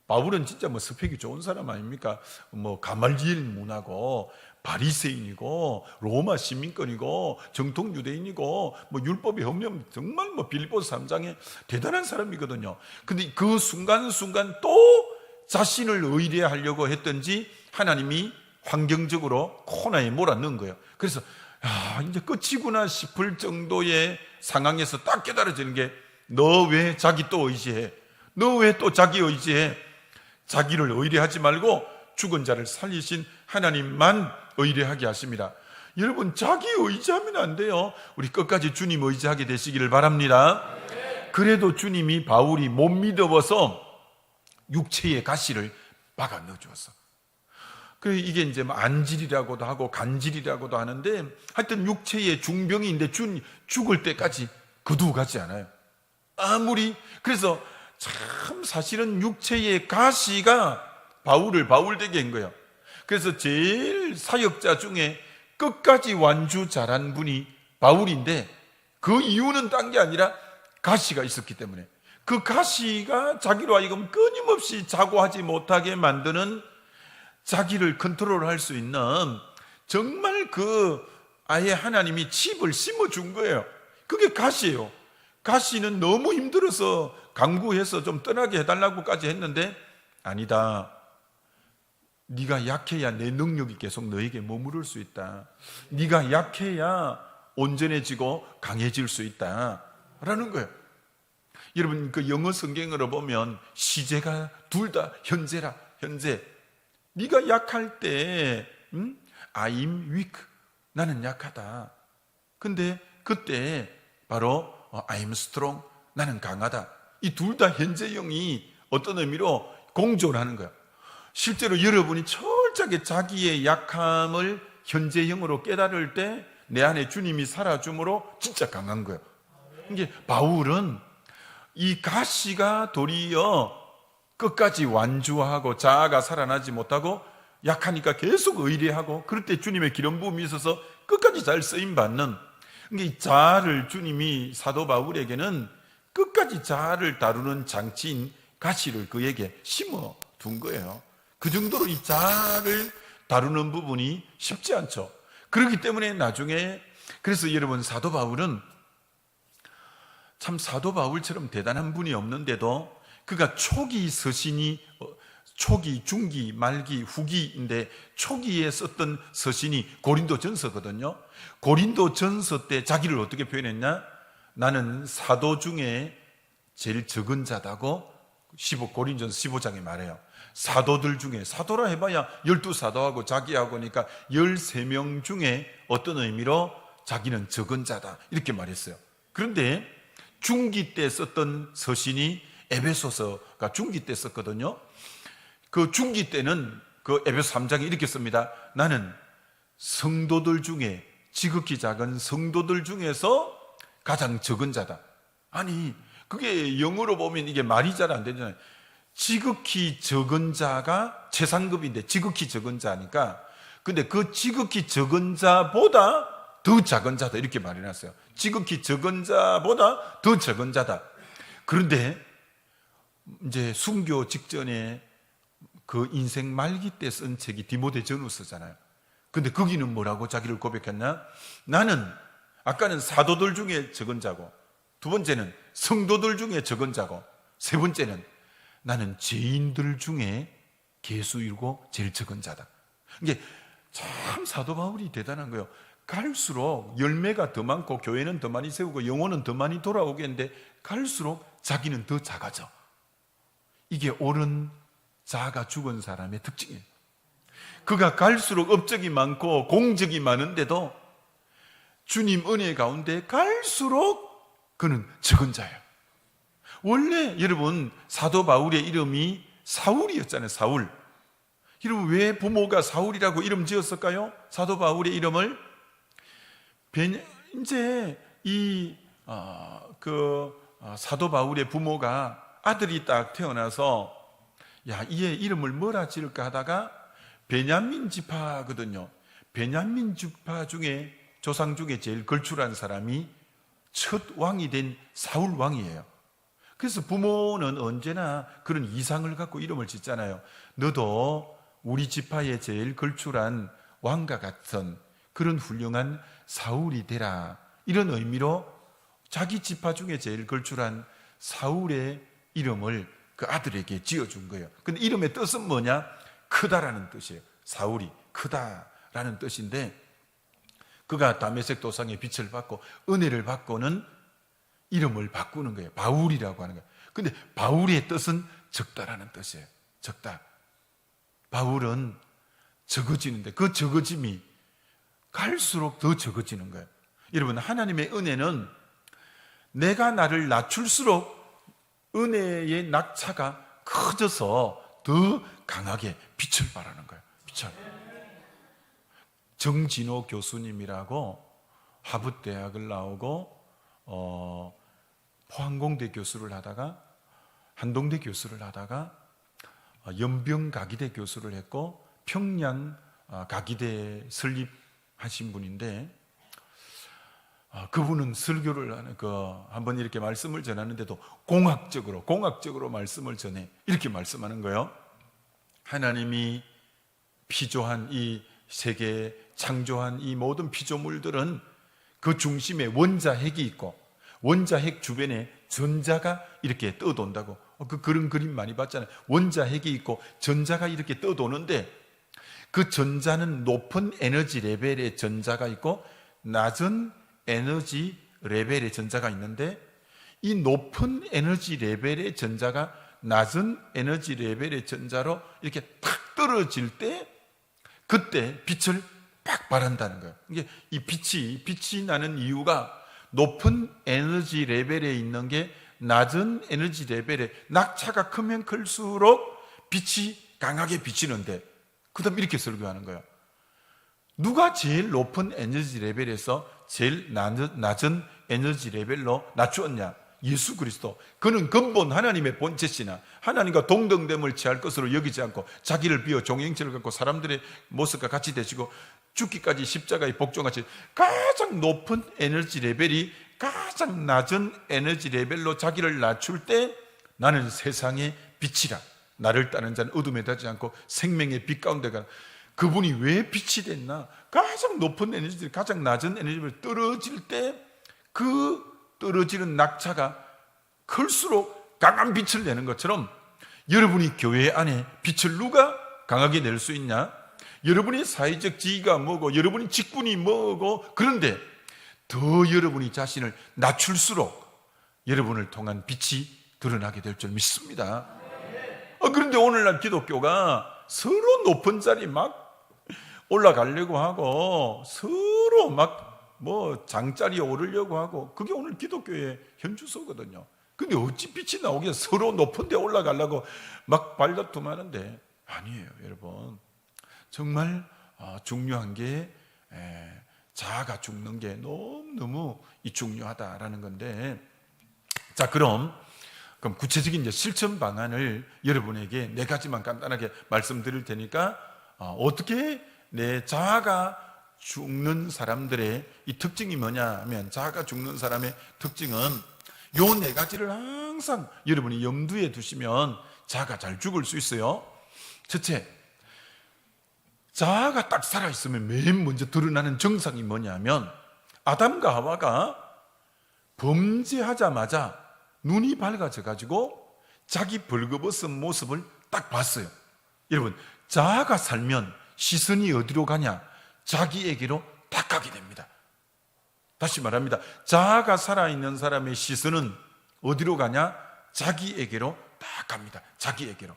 A: 바울은 진짜 뭐 스펙이 좋은 사람 아닙니까? 뭐 가말리엘 문화고 바리새인이고 로마 시민권이고 정통 유대인이고 뭐 율법이 없는 정말 뭐 빌립보서 3장에 대단한 사람이거든요. 근데 그 순간순간 또 자신을 의뢰하려고 했던지 하나님이 환경적으로 코너에 몰아넣은 거예요. 그래서 이제 끝이구나 싶을 정도의 상황에서 딱 깨달아지는 게, 너 왜 자기 또 의지해? 너 왜 또 자기 의지해? 자기를 의뢰하지 말고 죽은 자를 살리신 하나님만 의뢰하게 하십니다. 여러분, 자기 의지하면 안 돼요. 우리 끝까지 주님 의지하게 되시기를 바랍니다. 그래도 주님이 바울이 못 믿어서 육체의 가시를 박아 넣어주었어. 이게 이제 안질이라고도 하고 간질이라고도 하는데, 하여튼 육체의 중병인데 죽을 때까지 거두가지 않아요. 그래서 참 사실은 육체의 가시가 바울을 바울되게 한 거예요. 그래서 제일 사역자 중에 끝까지 완주 잘한 분이 바울인데, 그 이유는 딴 게 아니라 가시가 있었기 때문에, 그 가시가 자기로 하여금 끊임없이 자고하지 못하게 만드는, 자기를 컨트롤할 수 있는 정말 아예 하나님이 칩을 심어준 거예요. 그게 가시예요. 가시는 너무 힘들어서 강구해서 좀 떠나게 해달라고까지 했는데, 아니다, 네가 약해야 내 능력이 계속 너에게 머무를 수 있다. 네가 약해야 온전해지고 강해질 수 있다 라는 거예요. 여러분, 그 영어 성경으로 보면 시제가 둘 다 현재라. 현재. 네가 약할 때 I'm weak, 나는 약하다. 근데 그때 바로 I'm strong, 나는 강하다. 이 둘 다 현재형이 어떤 의미로 공존을 하는 거야. 실제로 여러분이 철저하게 자기의 약함을 현재형으로 깨달을 때 내 안에 주님이 살아줌으로 진짜 강한 거예요. 이게 바울은 이 가시가 도리어 끝까지 완주하고 자아가 살아나지 못하고 약하니까 계속 의뢰하고, 그럴 때 주님의 기름 부음이 있어서 끝까지 잘 쓰임받는, 이 자아를 주님이 사도 바울에게는 끝까지 자아를 다루는 장치인 가시를 그에게 심어 둔 거예요. 그 정도로 이 자아를 다루는 부분이 쉽지 않죠. 그렇기 때문에 나중에, 그래서 여러분, 사도 바울은 참 사도 바울처럼 대단한 분이 없는데도 그가 초기 서신이, 초기, 중기, 말기, 후기인데 초기에 썼던 서신이 고린도전서거든요. 고린도전서 때 자기를 어떻게 표현했냐? 나는 사도 중에 제일 적은 자다고 고린도전서 15장에 말해요. 사도들 중에, 사도라 해봐야 12사도하고 자기하고니까 13명 중에 어떤 의미로 자기는 적은 자다, 이렇게 말했어요. 그런데 중기 때 썼던 서신이 에베소서가 중기 때 썼거든요. 그 중기 때는 그 에베소 3장에 이렇게 씁니다. 나는 성도들 중에, 지극히 작은 성도들 중에서 가장 적은 자다. 아니, 그게 영어로 보면 이게 말이 잘 안 되잖아요. 지극히 적은 자가 최상급인데 지극히 적은 자니까, 근데 그 지극히 적은 자보다 더 작은 자다, 이렇게 말해놨어요. 지극히 적은 자보다 더 적은 자다. 그런데 이제 순교 직전에 그 인생 말기 때 쓴 책이 디모데전후서잖아요. 근데 거기는 뭐라고 자기를 고백했나? 나는, 아까는 사도들 중에 적은 자고, 두 번째는 성도들 중에 적은 자고, 세 번째는 나는 죄인들 중에 개수이고 제일 적은 자다. 이게 참 사도 바울이 대단한 거예요. 갈수록 열매가 더 많고 교회는 더 많이 세우고 영혼은 더 많이 돌아오겠는데, 갈수록 자기는 더 작아져. 이게 옳은 자아가 죽은 사람의 특징이에요. 그가 갈수록 업적이 많고 공적이 많은데도 주님 은혜 가운데 갈수록 그는 적은 자예요. 원래 여러분, 사도 바울의 이름이 사울이었잖아요. 사울. 여러분, 왜 부모가 사울이라고 이름 지었을까요? 사도 바울의 이름을 이제 사도 바울의 부모가 아들이 딱 태어나서 얘 이름을 뭐라 지을까 하다가 베냐민 지파거든요. 베냐민 지파 중에 조상 중에 제일 걸출한 사람이 첫 왕이 된 사울 왕이에요. 그래서 부모는 언제나 그런 이상을 갖고 이름을 짓잖아요. 너도 우리 지파의 제일 걸출한 왕과 같은 그런 훌륭한 사울이 되라, 이런 의미로 자기 지파 중에 제일 걸출한 사울의 이름을 그 아들에게 지어준 거예요. 근데 이름의 뜻은 뭐냐? 크다라는 뜻이에요. 사울이 크다라는 뜻인데, 그가 다메섹 도상의 빛을 받고 은혜를 받고는 이름을 바꾸는 거예요. 바울이라고 하는 거예요. 근데 바울의 뜻은 적다라는 뜻이에요. 적다. 바울은 적어지는데 그 적어짐이 갈수록 더 적어지는 거예요. 여러분, 하나님의 은혜는 내가 나를 낮출수록 은혜의 낙차가 커져서 더 강하게 빛을 발하는 거예요. 빛을. 정진호 교수님이라고 하버드대학을 나오고 포항공대 교수를 하다가 한동대 교수를 하다가 연병가기대 교수를 했고 평양 가기대 설립하신 분인데, 그분은 설교를 하는 한번 이렇게 말씀을 전하는데도 공학적으로 말씀을 전해 이렇게 말씀하는 거예요. 하나님이 피조한 이 세계, 창조한 이 모든 피조물들은 그 중심에 원자핵이 있고 원자핵 주변에 전자가 이렇게 떠돈다고, 그런 그림 많이 봤잖아요. 원자핵이 있고 전자가 이렇게 떠도는데, 그 전자는 높은 에너지 레벨의 전자가 있고 낮은 에너지 레벨의 전자가 있는데, 이 높은 에너지 레벨의 전자가 낮은 에너지 레벨의 전자로 이렇게 탁 떨어질 때, 그때 빛을 팍 발한다는 거예요. 이게 이 빛이 나는 이유가 높은 에너지 레벨에 있는 게 낮은 에너지 레벨에 낙차가 크면 클수록 빛이 강하게 비치는데, 그 다음 이렇게 설교하는 거예요. 누가 제일 높은 에너지 레벨에서 제일 낮은 에너지 레벨로 낮추었냐? 예수 그리스도. 그는 근본 하나님의 본체시나 하나님과 동등됨을 취할 것으로 여기지 않고 자기를 비워 종형체를 갖고 사람들의 모습과 같이 되시고 죽기까지 십자가의 복종같이 가장 높은 에너지 레벨이 가장 낮은 에너지 레벨로 자기를 낮출 때, 나는 세상의 빛이라, 나를 따르는 자는 어둠에 닿지 않고 생명의 빛 가운데 가라. 그분이 왜 빛이 됐나? 가장 높은 에너지, 가장 낮은 에너지를 떨어질 때 그 떨어지는 낙차가 클수록 강한 빛을 내는 것처럼, 여러분이 교회 안에 빛을 누가 강하게 낼 수 있냐? 여러분의 사회적 지위가 뭐고 여러분의 직분이 뭐고, 그런데 더 여러분이 자신을 낮출수록 여러분을 통한 빛이 드러나게 될 줄 믿습니다. 그런데 오늘날 기독교가 서로 높은 자리 막 올라가려고 하고 서로 막 장자리에 오르려고 하고, 그게 오늘 기독교의 현주소거든요. 근데 어찌 빛이 나오게 서로 높은 데 올라가려고 막 발다툼하는데, 아니에요. 여러분, 정말 중요한 게 자아가 죽는 게 너무너무 중요하다라는 건데, 자, 그럼 구체적인 이제 실천 방안을 여러분에게 4가지만 간단하게 말씀드릴 테니까, 어떻게 내 자아가 죽는 사람들의 이 특징이 뭐냐 하면, 자아가 죽는 사람의 특징은 요 4가지를 항상 여러분이 염두에 두시면 자아가 잘 죽을 수 있어요. 첫째, 자아가 딱 살아있으면 맨 먼저 드러나는 정상이 뭐냐면, 아담과 하와가 범죄하자마자 눈이 밝아져 가지고 자기 벌거벗은 모습을 딱 봤어요. 여러분, 자아가 살면 시선이 어디로 가냐? 자기에게로 딱 가게 됩니다. 다시 말합니다. 자아가 살아있는 사람의 시선은 어디로 가냐? 자기에게로 딱 갑니다. 자기에게로.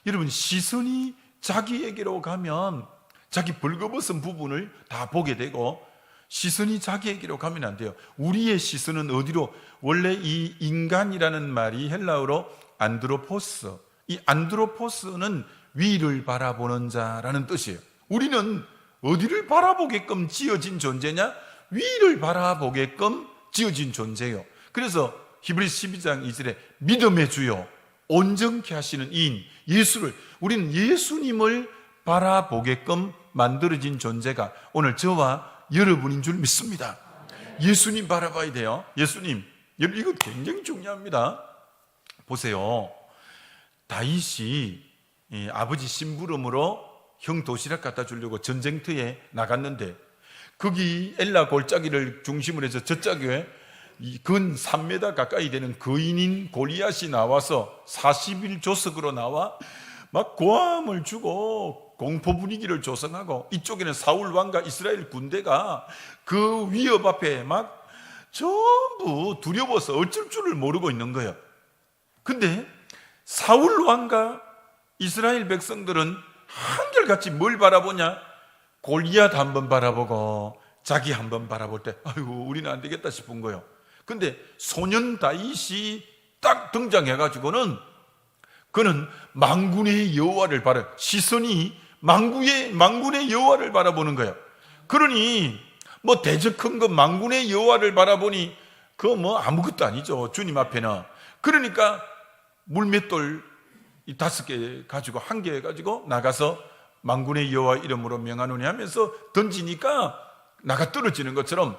A: 여러분, 시선이 자기에게로 가면 자기 벌거벗은 부분을 다 보게 되고, 시선이 자기에게로 가면 안 돼요. 우리의 시선은 어디로? 원래 이 인간이라는 말이 헬라어로 안드로포스, 이 안드로포스는 위를 바라보는 자라는 뜻이에요. 우리는 어디를 바라보게끔 지어진 존재냐? 위를 바라보게끔 지어진 존재예요. 그래서 히브리서 12장 2절에 믿음의 주요 온전케 하시는 이인 예수를, 우리는 예수님을 바라보게끔 만들어진 존재가 오늘 저와 여러분인 줄 믿습니다. 예수님 바라봐야 돼요. 예수님. 여러분, 이거 굉장히 중요합니다. 보세요. 다윗이 아버지 심부름으로 형 도시락 갖다 주려고 전쟁터에 나갔는데, 거기 엘라 골짜기를 중심으로 해서 저쪽에 근 3m 가까이 되는 거인인 골리앗이 나와서 40일 조석으로 나와 막 고함을 주고 공포 분위기를 조성하고, 이쪽에는 사울 왕과 이스라엘 군대가 그 위협 앞에 막 전부 두려워서 어쩔 줄을 모르고 있는 거예요. 근데 사울 왕과 이스라엘 백성들은 한결같이 뭘 바라보냐? 골리앗 한번 바라보고 자기 한번 바라볼 때 아이고 우리는 안 되겠다 싶은 거예요. 근데 소년 다윗이 딱 등장해가지고는 그는 만군의 여호와를 시선이 만군의 여호와를 바라보는 거예요. 그러니 뭐 대적 큰 거 만군의 여호와를 바라보니 그거 뭐 아무것도 아니죠, 주님 앞에는. 그러니까 물맷돌 5개 가지고 1개 가지고 나가서 만군의 여호와 이름으로 명하노니 하면서 던지니까 나가 떨어지는 것처럼,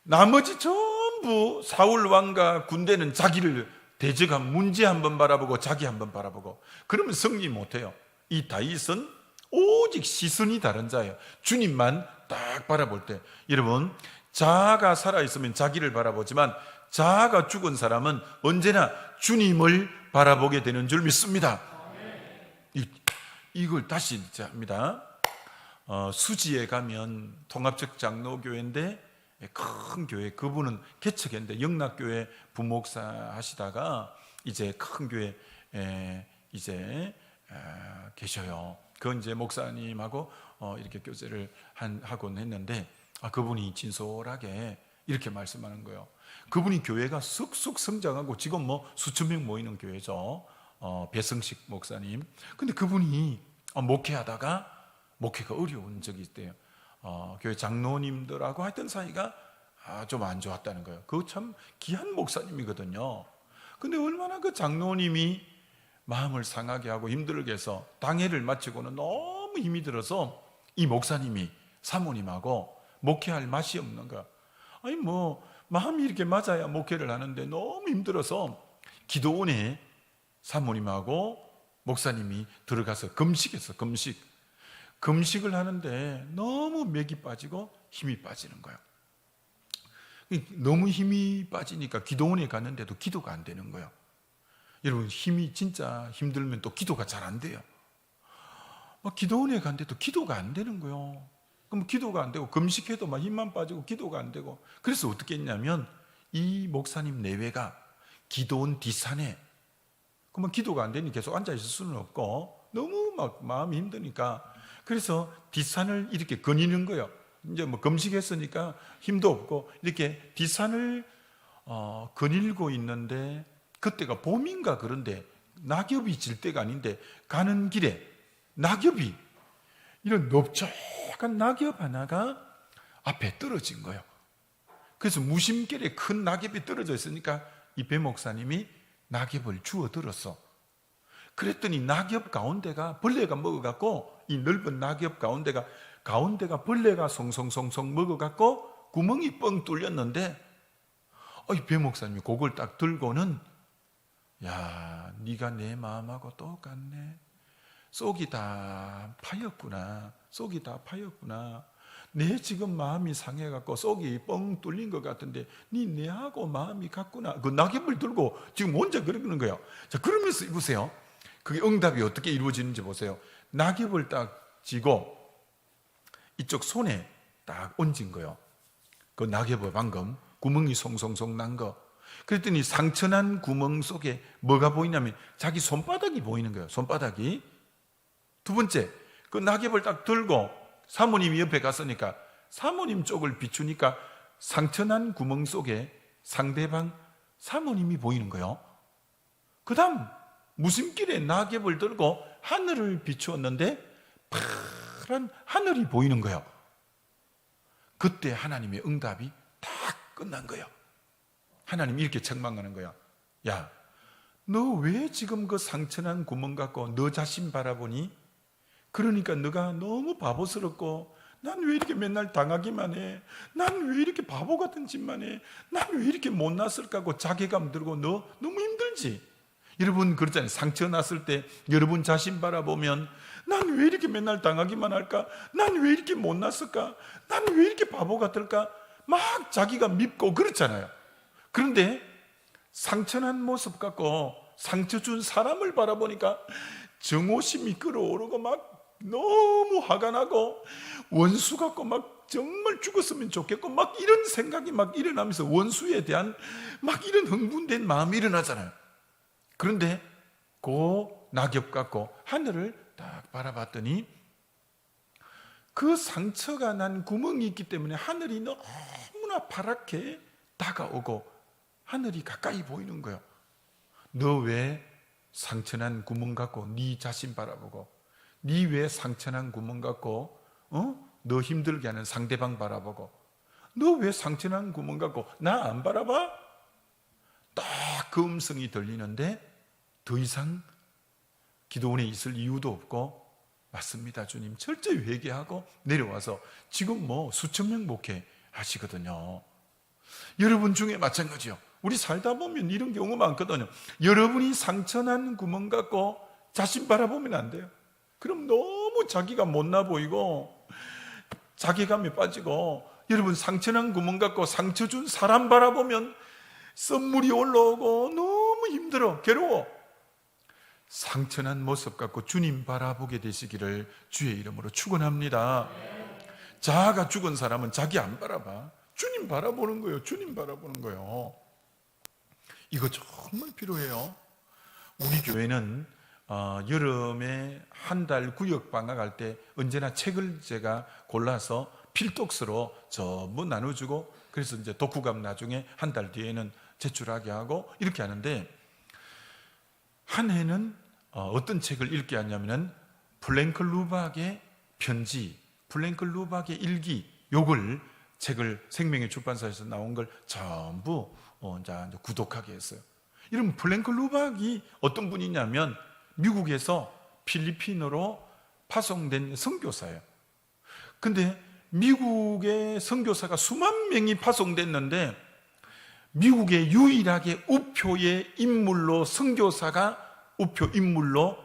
A: 나머지 전부 사울 왕과 군대는 자기를 대적한 문제 한번 바라보고 자기 한번 바라보고, 그러면 승리 못해요. 이 다윗은 오직 시선이 다른 자예요. 주님만 딱 바라볼 때. 여러분, 자아가 살아있으면 자기를 바라보지만 자아가 죽은 사람은 언제나 주님을 바라보게 되는 줄 믿습니다. 이걸 다시 합니다. 수지에 가면 통합적 장로교회인데 큰 교회, 그분은 개척했는데 영락교회 부목사 하시다가 이제 큰 교회에 이제 계셔요. 그 이제 목사님하고 이렇게 교제를 하곤 했는데, 그분이 진솔하게 이렇게 말씀하는 거예요. 그분이 교회가 쑥쑥 성장하고 지금 뭐 수천 명 모이는 교회죠. 배성식 목사님. 근데 그분이 목회하다가 목회가 어려운 적이 있대요. 교회 장로님들하고 하여튼 사이가 좀 안 좋았다는 거예요. 그거 참 귀한 목사님이거든요. 근데 얼마나 그 장로님이 마음을 상하게 하고 힘들게 해서 당회를 마치고는 너무 힘이 들어서 이 목사님이 사모님하고 목회할 맛이 없는 거야. 아니 뭐 마음이 이렇게 맞아야 목회를 하는데 너무 힘들어서 기도원에 사모님하고 목사님이 들어가서 금식했어. 금식을 하는데 너무 맥이 빠지고 힘이 빠지는 거예요. 너무 힘이 빠지니까 기도원에 갔는데도 기도가 안 되는 거예요. 여러분, 힘이 진짜 힘들면 또 기도가 잘 안 돼요. 기도원에 갔는데도 기도가 안 되는 거예요. 그럼 기도가 안 되고 금식해도 막 힘만 빠지고 기도가 안 되고, 그래서 어떻게 했냐면 이 목사님 내외가 기도원 뒷산에, 그러면 기도가 안 되니 계속 앉아 있을 수는 없고 너무 막 마음이 힘드니까 그래서 뒷산을 이렇게 거니는 거예요. 이제 뭐 금식했으니까 힘도 없고 이렇게 뒷산을 거닐고 있는데, 그때가 봄인가 그런데 낙엽이 질 때가 아닌데 가는 길에 낙엽이, 이런 넓적한 낙엽 하나가 앞에 떨어진 거예요. 그래서 무심결에 큰 낙엽이 떨어져 있으니까 이 배 목사님이 낙엽을 주워 들었어. 그랬더니 낙엽 가운데가 벌레가 먹어갖고, 이 넓은 낙엽 가운데가 벌레가 송송송송 먹어갖고 구멍이 뻥 뚫렸는데, 이 배 목사님이 그걸 딱 들고는, 야, 네가 내 마음하고 똑같네. 속이 다 파였구나. 내 지금 마음이 상해갖고 속이 뻥 뚫린 것 같은데 네 내하고 마음이 같구나. 그 낙엽을 들고 지금 혼자 그러는 거예요. 자, 그러면서 보세요. 그게 응답이 어떻게 이루어지는지 보세요. 낙엽을 딱 쥐고 이쪽 손에 딱 얹은 거예요. 그 낙엽을 방금 구멍이 송송송 난 거. 그랬더니 상처난 구멍 속에 뭐가 보이냐면 자기 손바닥이 보이는 거예요. 손바닥이. 두 번째, 그 낙엽을 딱 들고 사모님이 옆에 갔으니까 사모님 쪽을 비추니까 상처난 구멍 속에 상대방 사모님이 보이는 거예요. 그 다음 무심길에 낙엽을 들고 하늘을 비추었는데 파란 하늘이 보이는 거예요. 그때 하나님의 응답이 다 끝난 거예요. 하나님이 이렇게 책망하는 거야. 야, 너 왜 지금 그 상처난 구멍 갖고 너 자신 바라보니? 그러니까 너가 너무 바보스럽고 난 왜 이렇게 맨날 당하기만 해? 난 왜 이렇게 바보 같은 짓만 해? 난 왜 이렇게 못났을까 하고 자괴감 들고 너무 힘들지? 여러분 그렇잖아요. 상처 났을 때 여러분 자신 바라보면 난 왜 이렇게 맨날 당하기만 할까? 난 왜 이렇게 못났을까? 난 왜 이렇게 바보 같을까? 막 자기가 밉고 그렇잖아요. 그런데 상처난 모습 갖고 상처 준 사람을 바라보니까 정오심이 끌어오르고 막 너무 화가 나고 원수 같고 막 정말 죽었으면 좋겠고 막 이런 생각이 막 일어나면서 원수에 대한 막 이런 흥분된 마음이 일어나잖아요. 그런데 그 낙엽 같고 하늘을 딱 바라봤더니 그 상처가 난 구멍이 있기 때문에 하늘이 너무나 파랗게 다가오고 하늘이 가까이 보이는 거예요. 너 왜 상처난 구멍 갖고 네 자신 바라보고, 네 왜 상처난 구멍 갖고 너 힘들게 하는 상대방 바라보고, 너 왜 상처난 구멍 갖고 나 안 바라봐? 딱 그 음성이 들리는데 더 이상 기도원에 있을 이유도 없고, 맞습니다 주님, 철저히 회개하고 내려와서 지금 뭐 수천 명 목회 하시거든요. 여러분 중에 마찬가지요. 우리 살다 보면 이런 경우 많거든요. 여러분이 상처난 구멍 갖고 자신 바라보면 안 돼요. 그럼 너무 자기가 못나 보이고 자괴감에 빠지고, 여러분 상처난 구멍 갖고 상처 준 사람 바라보면 썸물이 올라오고 너무 힘들어, 괴로워. 상처난 모습 갖고 주님 바라보게 되시기를 주의 이름으로 축원합니다. 자아가 죽은 사람은 자기 안 바라봐. 주님 바라보는 거예요. 주님 바라보는 거예요. 이거 정말 필요해요. 우리 교회는 여름에 한 달 구역 방학할 때 언제나 책을 제가 골라서 필독서로 전부 나눠주고, 그래서 이제 독후감 나중에 한 달 뒤에는 제출하게 하고 이렇게 하는데, 한 해는 어떤 책을 읽게 하냐면은 플랭크 루박의 편지, 플랭크 루박의 일기, 요걸 책을 생명의 출판사에서 나온 걸 전부 이제 구독하게 했어요. 이런 플랭크 루박이 어떤 분이냐면 미국에서 필리핀어로 파송된 선교사예요. 근데 미국의 선교사가 수만 명이 파송됐는데 미국의 유일하게 우표의 인물로, 선교사가 우표 인물로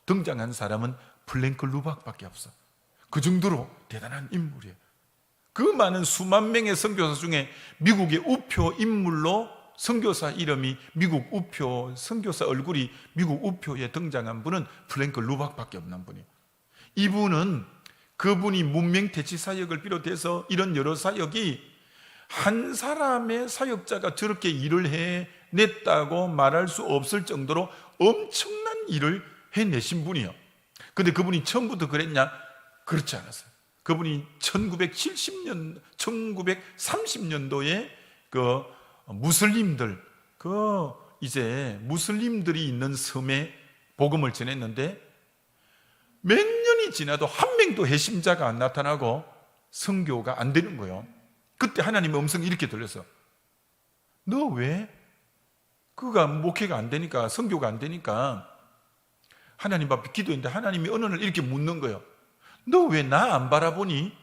A: 등장한 사람은 플랭크 루박밖에 없어. 그 정도로 대단한 인물이에요. 그 많은 수만 명의 선교사 중에 미국의 우표 인물로 선교사 이름이 미국 우표, 선교사 얼굴이 미국 우표에 등장한 분은 플랭크 루박밖에 없는 분이에요. 이분은 그분이 문명대치 사역을 비롯해서 이런 여러 사역이 한 사람의 사역자가 저렇게 일을 해냈다고 말할 수 없을 정도로 엄청난 일을 해내신 분이에요. 근데 그분이 처음부터 그랬냐? 그렇지 않았어요. 그분이 1930년도에 그 무슬림들, 이제 무슬림들이 있는 섬에 복음을 전했는데 몇 년이 지나도 한 명도 회심자가 안 나타나고 선교가 안 되는 거예요. 그때 하나님의 음성이 이렇게 들렸어. 너 왜? 그가 목회가 안 되니까, 선교가 안 되니까 하나님 앞에 기도했는데 하나님이 어느 날 이렇게 묻는 거예요. 너 왜 나 안 바라보니?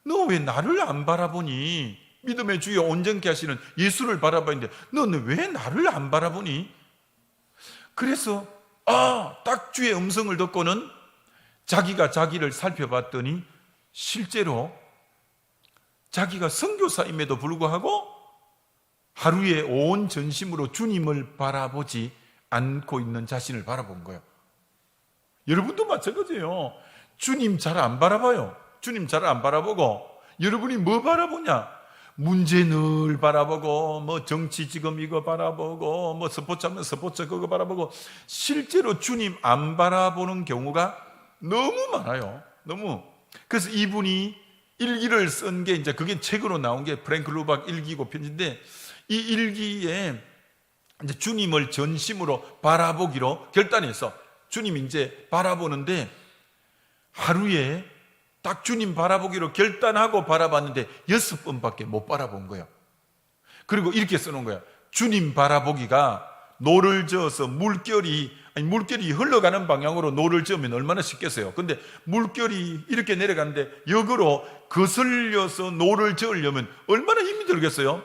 A: 너 왜 나를 안 바라보니? 믿음의 주여 온전케 하시는 예수를 바라봤는데 너는 왜 나를 안 바라보니? 그래서 딱 주의 음성을 듣고는 자기가 자기를 살펴봤더니 실제로 자기가 선교사임에도 불구하고 하루에 온 전심으로 주님을 바라보지 않고 있는 자신을 바라본 거예요. 여러분도 마찬가지예요. 주님 잘 안 바라봐요. 주님 잘 안 바라보고 여러분이 뭐 바라보냐? 문제 늘 바라보고, 뭐 정치 지금 이거 바라보고, 뭐 스포츠 하면 스포츠 그거 바라보고, 실제로 주님 안 바라보는 경우가 너무 많아요. 너무. 그래서 이분이 일기를 쓴 게 이제 그게 책으로 나온 게 프랭크 루박 일기고 편지인데, 이 일기에 이제 주님을 전심으로 바라보기로 결단해서 주님 이제 바라보는데 하루에 딱 주님 바라보기로 결단하고 바라봤는데 6번밖에 못 바라본 거예요. 그리고 이렇게 써놓은 거예요. 주님 바라보기가 노를 저어서 물결이 아니, 물결이 흘러가는 방향으로 노를 저으면 얼마나 쉽겠어요. 근데 물결이 이렇게 내려가는데 역으로 거슬려서 노를 저으려면 얼마나 힘이 들겠어요.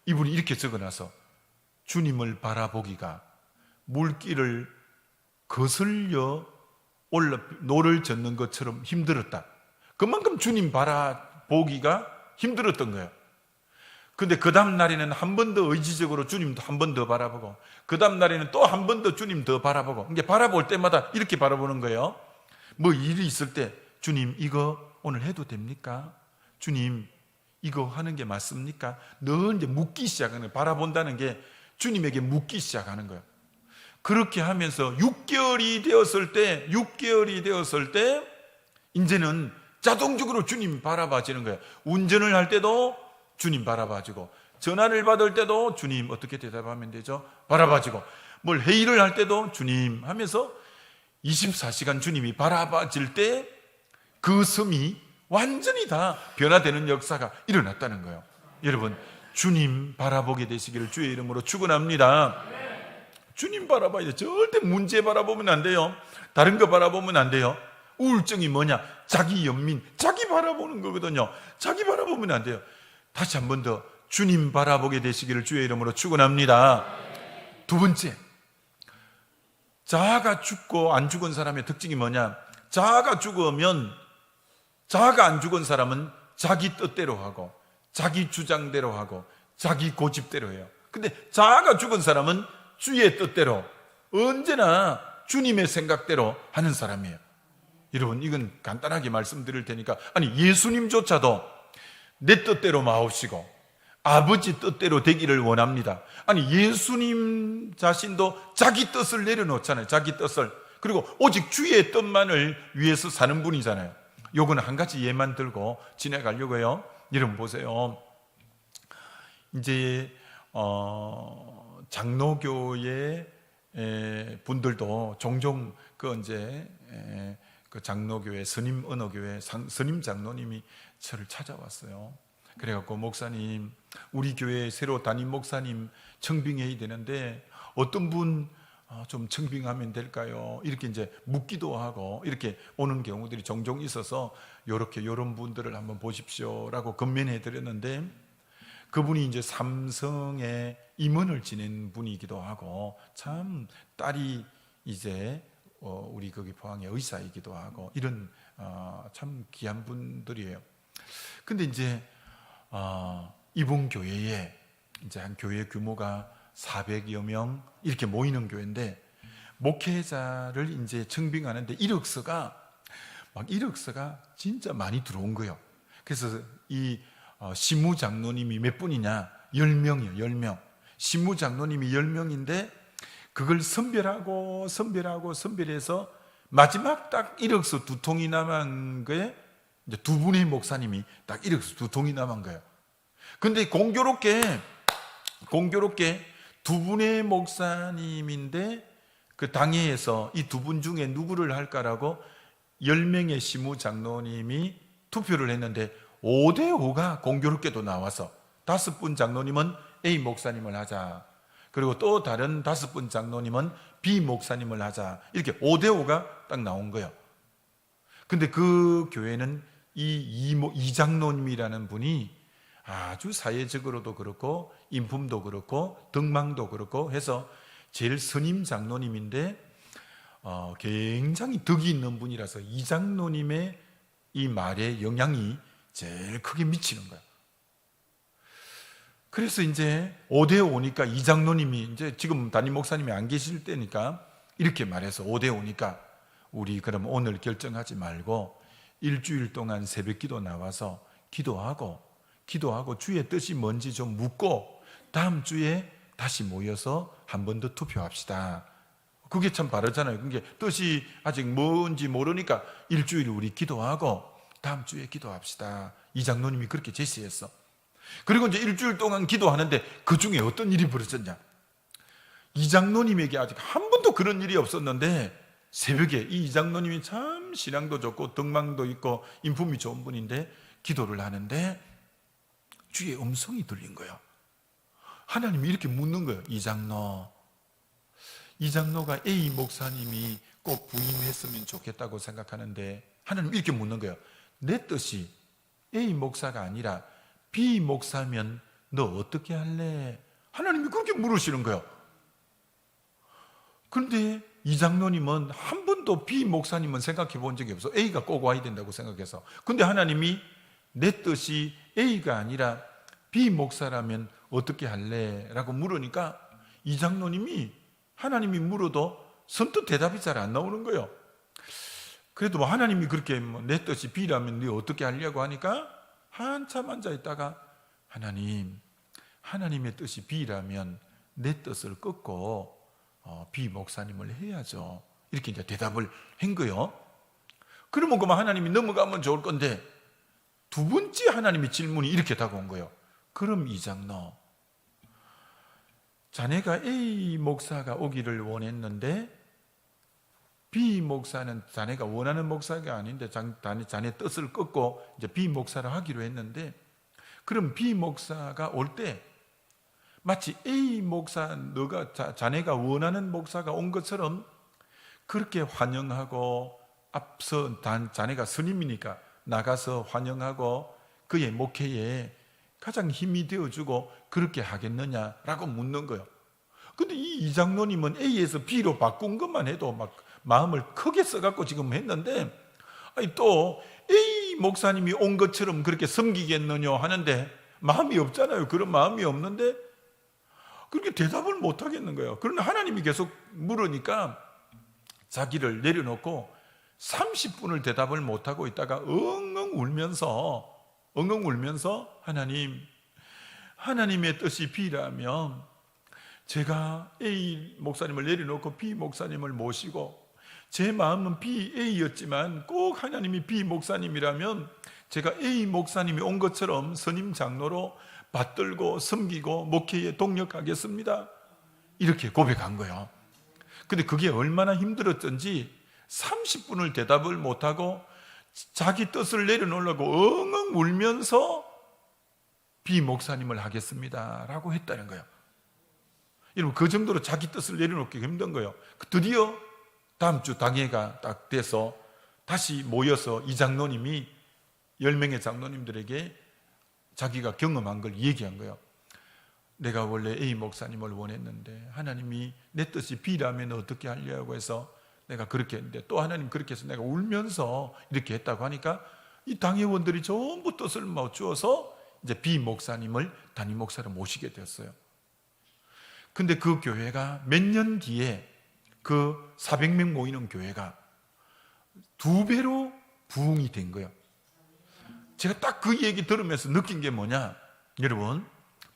A: 이분이 이렇게 적어놔서 주님을 바라보기가 물길을 거슬려 올라 노를 젓는 것처럼 힘들었다. 그만큼 주님 바라보기가 힘들었던 거예요. 근데 그 다음 날에는 한 번 더 의지적으로 주님도 한 번 더 바라보고, 그 다음 날에는 또 한 번 더 주님 더 바라보고, 이게 바라볼 때마다 이렇게 바라보는 거예요. 뭐 일이 있을 때 주님 이거 오늘 해도 됩니까? 주님 이거 하는 게 맞습니까? 늘 이제 묻기 시작하는 거예요. 바라본다는 게 주님에게 묻기 시작하는 거예요. 그렇게 하면서 6개월이 되었을 때 이제는 자동적으로 주님 바라봐지는 거예요. 운전을 할 때도 주님 바라봐지고, 전화를 받을 때도 주님 어떻게 대답하면 되죠? 바라봐지고, 뭘 회의를 할 때도 주님 하면서 24시간 주님이 바라봐질 때 그 섬이 완전히 다 변화되는 역사가 일어났다는 거예요. 여러분, 주님 바라보게 되시기를 주의 이름으로 축원합니다. 주님 바라봐야 돼요. 절대 문제 바라보면 안 돼요. 다른 거 바라보면 안 돼요. 우울증이 뭐냐? 자기 연민, 자기 바라보는 거거든요. 자기 바라보면 안 돼요. 다시 한 번 더 주님 바라보게 되시기를 주의 이름으로 축원합니다. 두 번째, 자아가 죽고 안 죽은 사람의 특징이 뭐냐? 자아가 안 죽은 사람은 자기 뜻대로 하고, 자기 주장대로 하고, 자기 고집대로 해요. 근데 자아가 죽은 사람은 주의 뜻대로, 언제나 주님의 생각대로 하는 사람이에요. 여러분, 이건 간단하게 말씀드릴 테니까, 아니 예수님조차도 내 뜻대로 마옵시고 아버지 뜻대로 되기를 원합니다. 아니 예수님 자신도 자기 뜻을 내려놓잖아요. 자기 뜻을. 그리고 오직 주의 뜻만을 위해서 사는 분이잖아요. 요건 한 가지 예만 들고 지나가려고요. 여러분 보세요. 이제 장로교의 분들도 종종 그 장로교회, 스님 언어교회 스님 장로님이 저를 찾아왔어요. 그래갖고 목사님, 우리 교회 새로 담임 목사님 청빙해야 되는데 어떤 분 좀 청빙하면 될까요? 이렇게 이제 묻기도 하고 이렇게 오는 경우들이 종종 있어서 요런 분들을 한번 보십시오라고 건면해 드렸는데, 그분이 이제 삼성의 임원을 지낸 분이기도 하고, 참 딸이 이제 우리 거기 포항의 의사이기도 하고, 이런 참 귀한 분들이에요. 근데 이제 이분 교회에 이제 한 교회 규모가 400여 명 이렇게 모이는 교회인데, 목회자를 이제 청빙하는데 이력서가 진짜 많이 들어온 거예요. 그래서 이 시무 장로님이 몇 분이냐? 10명이에요. 10명. 시무 장로님이 10명인데 그걸 선별해서 마지막 딱 이력서 2통이 남은 거에 이제 2분의 목사님이 딱 이력서 2통이 남은 거예요. 근데 공교롭게 2분의 목사님인데 그 당회에서 이 2분 중에 누구를 할까라고 10명의 시무 장로님이 투표를 했는데 5대5가 공교롭게도 나와서 5분 장로님은 A 목사님을 하자, 그리고 또 다른 5분 장로님은 B 목사님을 하자, 이렇게 5대5가 딱 나온 거예요. 근데 그 교회는 이 장로님이라는 분이 아주 사회적으로도 그렇고 인품도 그렇고 덕망도 그렇고 해서 제일 선임 장로님인데 굉장히 덕이 있는 분이라서 이 장로님의 이 말에 영향이 제일 크게 미치는 거예요. 그래서 이제 5대5니까 이 장로님이 이제 지금 담임 목사님이 안 계실 때니까 이렇게 말해서 5대5니까 우리 그럼 오늘 결정하지 말고 일주일 동안 새벽 기도 나와서 기도하고 주의 뜻이 뭔지 좀 묻고 다음 주에 다시 모여서 한 번 더 투표합시다. 그게 참 바르잖아요. 그게 뜻이 아직 뭔지 모르니까 일주일 우리 기도하고 다음 주에 기도합시다. 이 장로님이 그렇게 제시했어. 그리고 이제 일주일 동안 기도하는데 그 중에 어떤 일이 벌어졌냐? 이 장로님에게 아직 한 번도 그런 일이 없었는데 새벽에 이 장로님이 참 신앙도 좋고 덕망도 있고 인품이 좋은 분인데 기도를 하는데 주의 음성이 들린 거예요. 하나님이 이렇게 묻는 거예요. 이 장로, 이 장로가 A 목사님이 꼭 부임했으면 좋겠다고 생각하는데 하나님 이렇게 묻는 거예요. 내 뜻이 A 목사가 아니라 B 목사면 너 어떻게 할래? 하나님이 그렇게 물으시는 거예요. 그런데 이 장로님은 한 번도 B 목사님은 생각해 본 적이 없어. A가 꼭 와야 된다고 생각해서. 근데 하나님이 내 뜻이 A가 아니라 B 목사라면 어떻게 할래? 라고 물으니까 이 장로님이 하나님이 물어도 선뜻 대답이 잘 안 나오는 거예요. 그래도 뭐 하나님이 그렇게 내 뜻이 B라면 네 어떻게 하려고 하니까 한참 앉아 있다가 하나님의 뜻이 B라면 내 뜻을 꺾고 B 목사님을 해야죠. 이렇게 이제 대답을 한 거예요. 그러면 그만 하나님이 넘어가면 좋을 건데 두 번째 하나님의 질문이 이렇게 다가온 거예요. 그럼 이 장로, 자네가 A 목사가 오기를 원했는데 B 목사는 자네가 원하는 목사가 아닌데 자네 뜻을 꺾고 이제 B 목사를 하기로 했는데, 그럼 B 목사가 올 때 마치 A 목사, 자네가 원하는 목사가 온 것처럼 그렇게 환영하고, 앞서 자네가 스님이니까 나가서 환영하고 그의 목회에 가장 힘이 되어주고 그렇게 하겠느냐라고 묻는 거예요. 근데 이 장로님은 A에서 B로 바꾼 것만 해도 막 마음을 크게 써갖고 지금 했는데, 또 A 목사님이 온 것처럼 그렇게 섬기겠느냐 하는데 마음이 없잖아요. 그런 마음이 없는데 그렇게 대답을 못 하겠는 거예요. 그러나 하나님이 계속 물으니까 자기를 내려놓고 30분을 대답을 못 하고 있다가 엉엉 울면서 하나님의 뜻이 B라면 제가 A 목사님을 내려놓고 B 목사님을 모시고, 제 마음은 A였지만 꼭 하나님이 B 목사님이라면 제가 A 목사님이 온 것처럼 선임 장로로 받들고 섬기고 목회에 동력하겠습니다. 이렇게 고백한 거예요. 근데 그게 얼마나 힘들었던지 30분을 대답을 못하고 자기 뜻을 내려놓으려고 엉엉 울면서 B 목사님을 하겠습니다 라고 했다는 거예요. 여러분, 그 정도로 자기 뜻을 내려놓기 힘든 거예요. 드디어 다음 주 당회가 딱 돼서 다시 모여서 이 장로님이 10명의 장로님들에게 자기가 경험한 걸 얘기한 거예요. 내가 원래 A 목사님을 원했는데 하나님이 내 뜻이 B라면 어떻게 하려고 해서 내가 그렇게 했는데, 또 하나님 그렇게 해서 내가 울면서 이렇게 했다고 하니까 이 당회원들이 전부 뜻을 맞추어서 이제 B 목사님을 담임 목사로 모시게 되었어요. 근데 그 교회가 몇 년 뒤에 그 400명 모이는 교회가 2배로 부흥이 된 거예요. 제가 딱 그 얘기 들으면서 느낀 게 뭐냐, 여러분,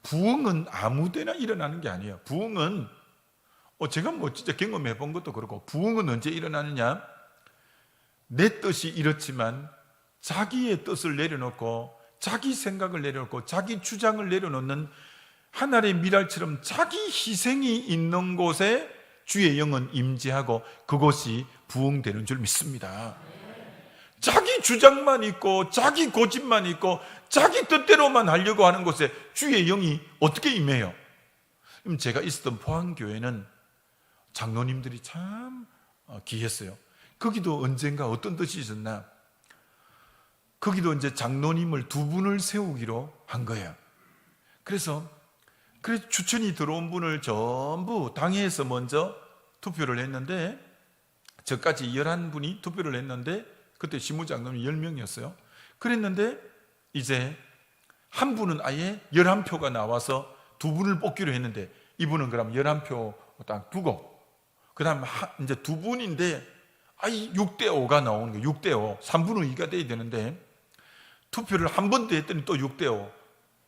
A: 부흥은 아무데나 일어나는 게 아니에요. 부흥은 제가 뭐 진짜 경험해 본 것도 그렇고, 부흥은 언제 일어나느냐, 내 뜻이 이렇지만 자기의 뜻을 내려놓고 자기 생각을 내려놓고 자기 주장을 내려놓는 하늘의 미랄처럼 자기 희생이 있는 곳에 주의 영은 임재하고 그곳이 부흥되는 줄 믿습니다. 자기 주장만 있고 자기 고집만 있고 자기 뜻대로만 하려고 하는 곳에 주의 영이 어떻게 임해요? 제가 있었던 포항교회는 장로님들이 참 귀했어요. 거기도 언젠가 어떤 뜻이 있었나, 거기도 이제 장로님을 2분을 세우기로 한 거예요. 그래서 추천이 들어온 분을 전부 당회에서 먼저 투표를 했는데, 저까지 11분이 투표를 했는데, 그때 시무장로님 10명이었어요. 그랬는데 이제 한 분은 아예 11표가 나와서 2분을 뽑기로 했는데, 이분은 그럼 11표 딱 두고, 그 다음 이제 2분인데 6대5가 나오는 거예요. 6대5, 3분의 2가 돼야 되는데, 투표를 한 번 더 했더니 또 6대5,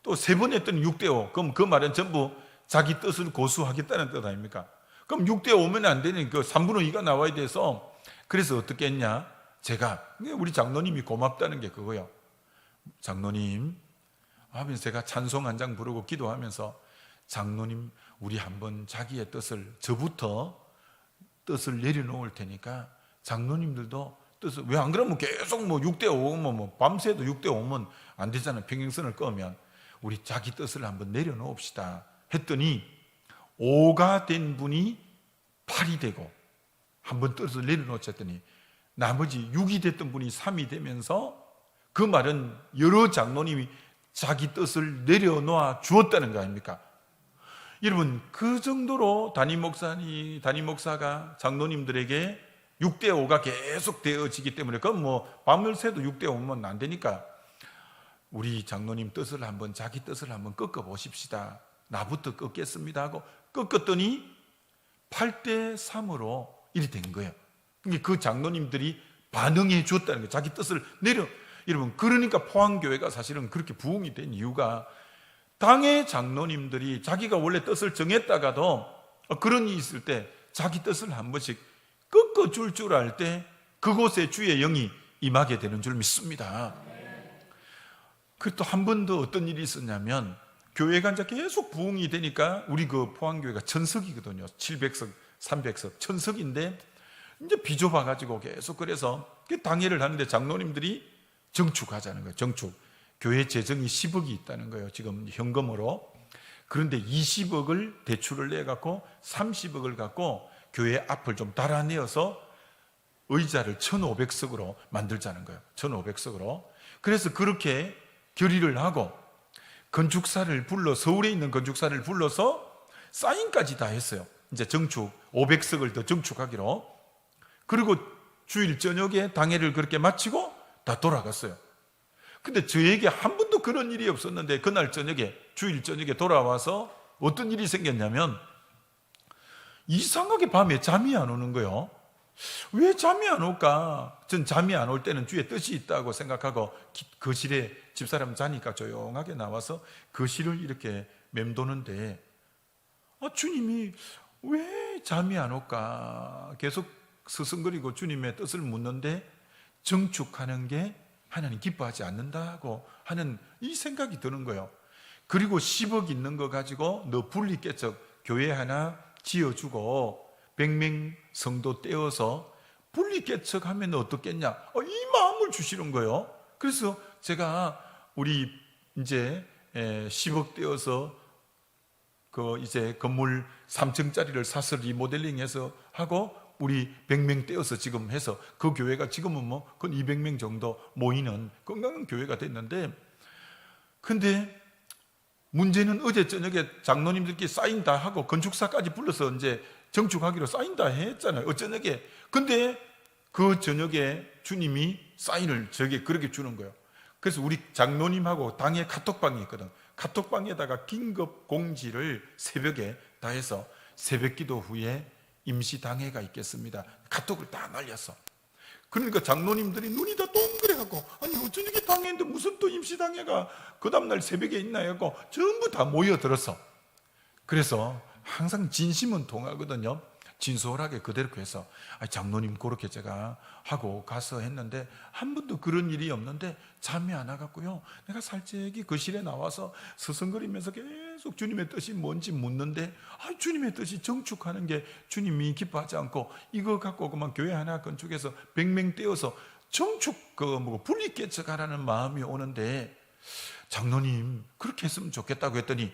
A: 또 3번 했더니 6대5. 그럼 그 말은 전부 자기 뜻을 고수하겠다는 뜻 아닙니까? 그럼 6대5면 안 되니 그 3분의 2가 나와야 돼서, 그래서 어떻게 했냐, 제가, 우리 장로님이 고맙다는 게 그거예요. 장로님 하면서 제가 찬송 한 장 부르고 기도하면서, 장로님 우리 한번 자기의 뜻을, 저부터 뜻을 내려놓을 테니까 장로님들도 뜻을, 왜 안 그러면 계속 6대5면 밤새도 6대5면 안 되잖아요. 평행선을 끄면. 우리 자기 뜻을 한번 내려놓읍시다 했더니 5가 된 분이 8이 되고 한번 뜻을 내려놓았더니 나머지 6이 됐던 분이 3이 되면서 그 말은 여러 장로님이 자기 뜻을 내려놓아 주었다는 거 아닙니까? 여러분, 그 정도로 담임 목사가 장로님들에게 6대5가 계속 되어지기 때문에, 그건 뭐 밤을 새도 6대5면 안 되니까 우리 장로님 뜻을 한번, 자기 뜻을 한번 꺾어 보십시다. 나부터 꺾겠습니다 하고 꺾었더니 8대3으로 일이 된 거예요. 그 장로님들이 반응해 주었다는 거예요. 자기 뜻을 여러분, 그러니까 포항교회가 사실은 그렇게 부흥이 된 이유가, 당의 장로님들이 자기가 원래 뜻을 정했다가도 그런 일이 있을 때 자기 뜻을 한 번씩 꺾어줄 줄 알 때 그곳에 주의 영이 임하게 되는 줄 믿습니다. 그리고 또 한 번 더 어떤 일이 있었냐면, 교회가 이제 계속 부흥이 되니까 우리 그 포항교회가 천석이거든요. 700석, 300석, 천석인데 이제 비좁아가지고 계속, 그래서 당회를 하는데 장로님들이 정축하자는 거예요. 정축. 교회 재정이 10억이 있다는 거예요. 지금 현금으로. 그런데 20억을 대출을 내갖고 30억을 갖고 교회 앞을 좀 달아내어서 의자를 1,500석으로 만들자는 거예요. 1,500석으로. 그래서 그렇게 결의를 하고 건축사를 서울에 있는 건축사를 불러서 사인까지 다 했어요. 이제 정축 500석을 더 정축하기로. 그리고 주일 저녁에 당회를 그렇게 마치고 다 돌아갔어요. 근데 저에게 한 번도 그런 일이 없었는데 그날 저녁에, 주일 저녁에 돌아와서 어떤 일이 생겼냐면, 이상하게 밤에 잠이 안 오는 거예요. 왜 잠이 안 올까? 전 잠이 안 올 때는 주의 뜻이 있다고 생각하고 거실에 집사람 자니까 조용하게 나와서 거실을 이렇게 맴도는데, 주님이 왜 잠이 안 올까? 계속 서성거리고 주님의 뜻을 묻는데 정축하는 게 하나님 기뻐하지 않는다고 하는 이 생각이 드는 거예요. 그리고 10억 있는 거 가지고 너 분리개척 교회 하나 지어주고 100명 성도 떼어서 분리개척하면 어떻겠냐, 이 마음을 주시는 거예요. 그래서 제가 우리 이제 10억 떼어서 그 이제 건물 3층짜리를 사서 리모델링해서 하고 우리 100명 떼어서 지금 해서 그 교회가 지금은 뭐 그 200명 정도 모이는 건강한 교회가 됐는데, 근데 문제는 어제 저녁에 장로님들끼리 사인 다 하고 건축사까지 불러서 이제 정축하기로 사인 다 했잖아요. 어저녁에. 근데 그 저녁에 주님이 사인을 저에게 그렇게 주는 거예요. 그래서 우리 장로님하고 당에 카톡방이 있거든. 카톡방에다가 긴급 공지를 새벽에 다 해서 새벽 기도 후에 임시당회가 있겠습니다. 카톡을 다 날렸어. 그러니까 장로님들이 눈이 다 동그래갖고, 아니 어쩌니까 당회인데 무슨 또 임시당회가 그 다음날 새벽에 있나 해갖고 전부 다 모여들었어. 그래서 항상 진심은 통하거든요. 진솔하게 그대로 해서, 장로님 그렇게 제가 하고 가서 했는데 한 번도 그런 일이 없는데 잠이 안 와갖고요, 내가 살짝이 거실에 나와서 서성거리면서 계속 주님의 뜻이 뭔지 묻는데, 주님의 뜻이 정축하는 게 주님이 기뻐하지 않고 이거 갖고 그만 교회 하나 건축해서 100명 떼어서 정축 분리개척하라는 마음이 오는데, 장로님 그렇게 했으면 좋겠다고 했더니,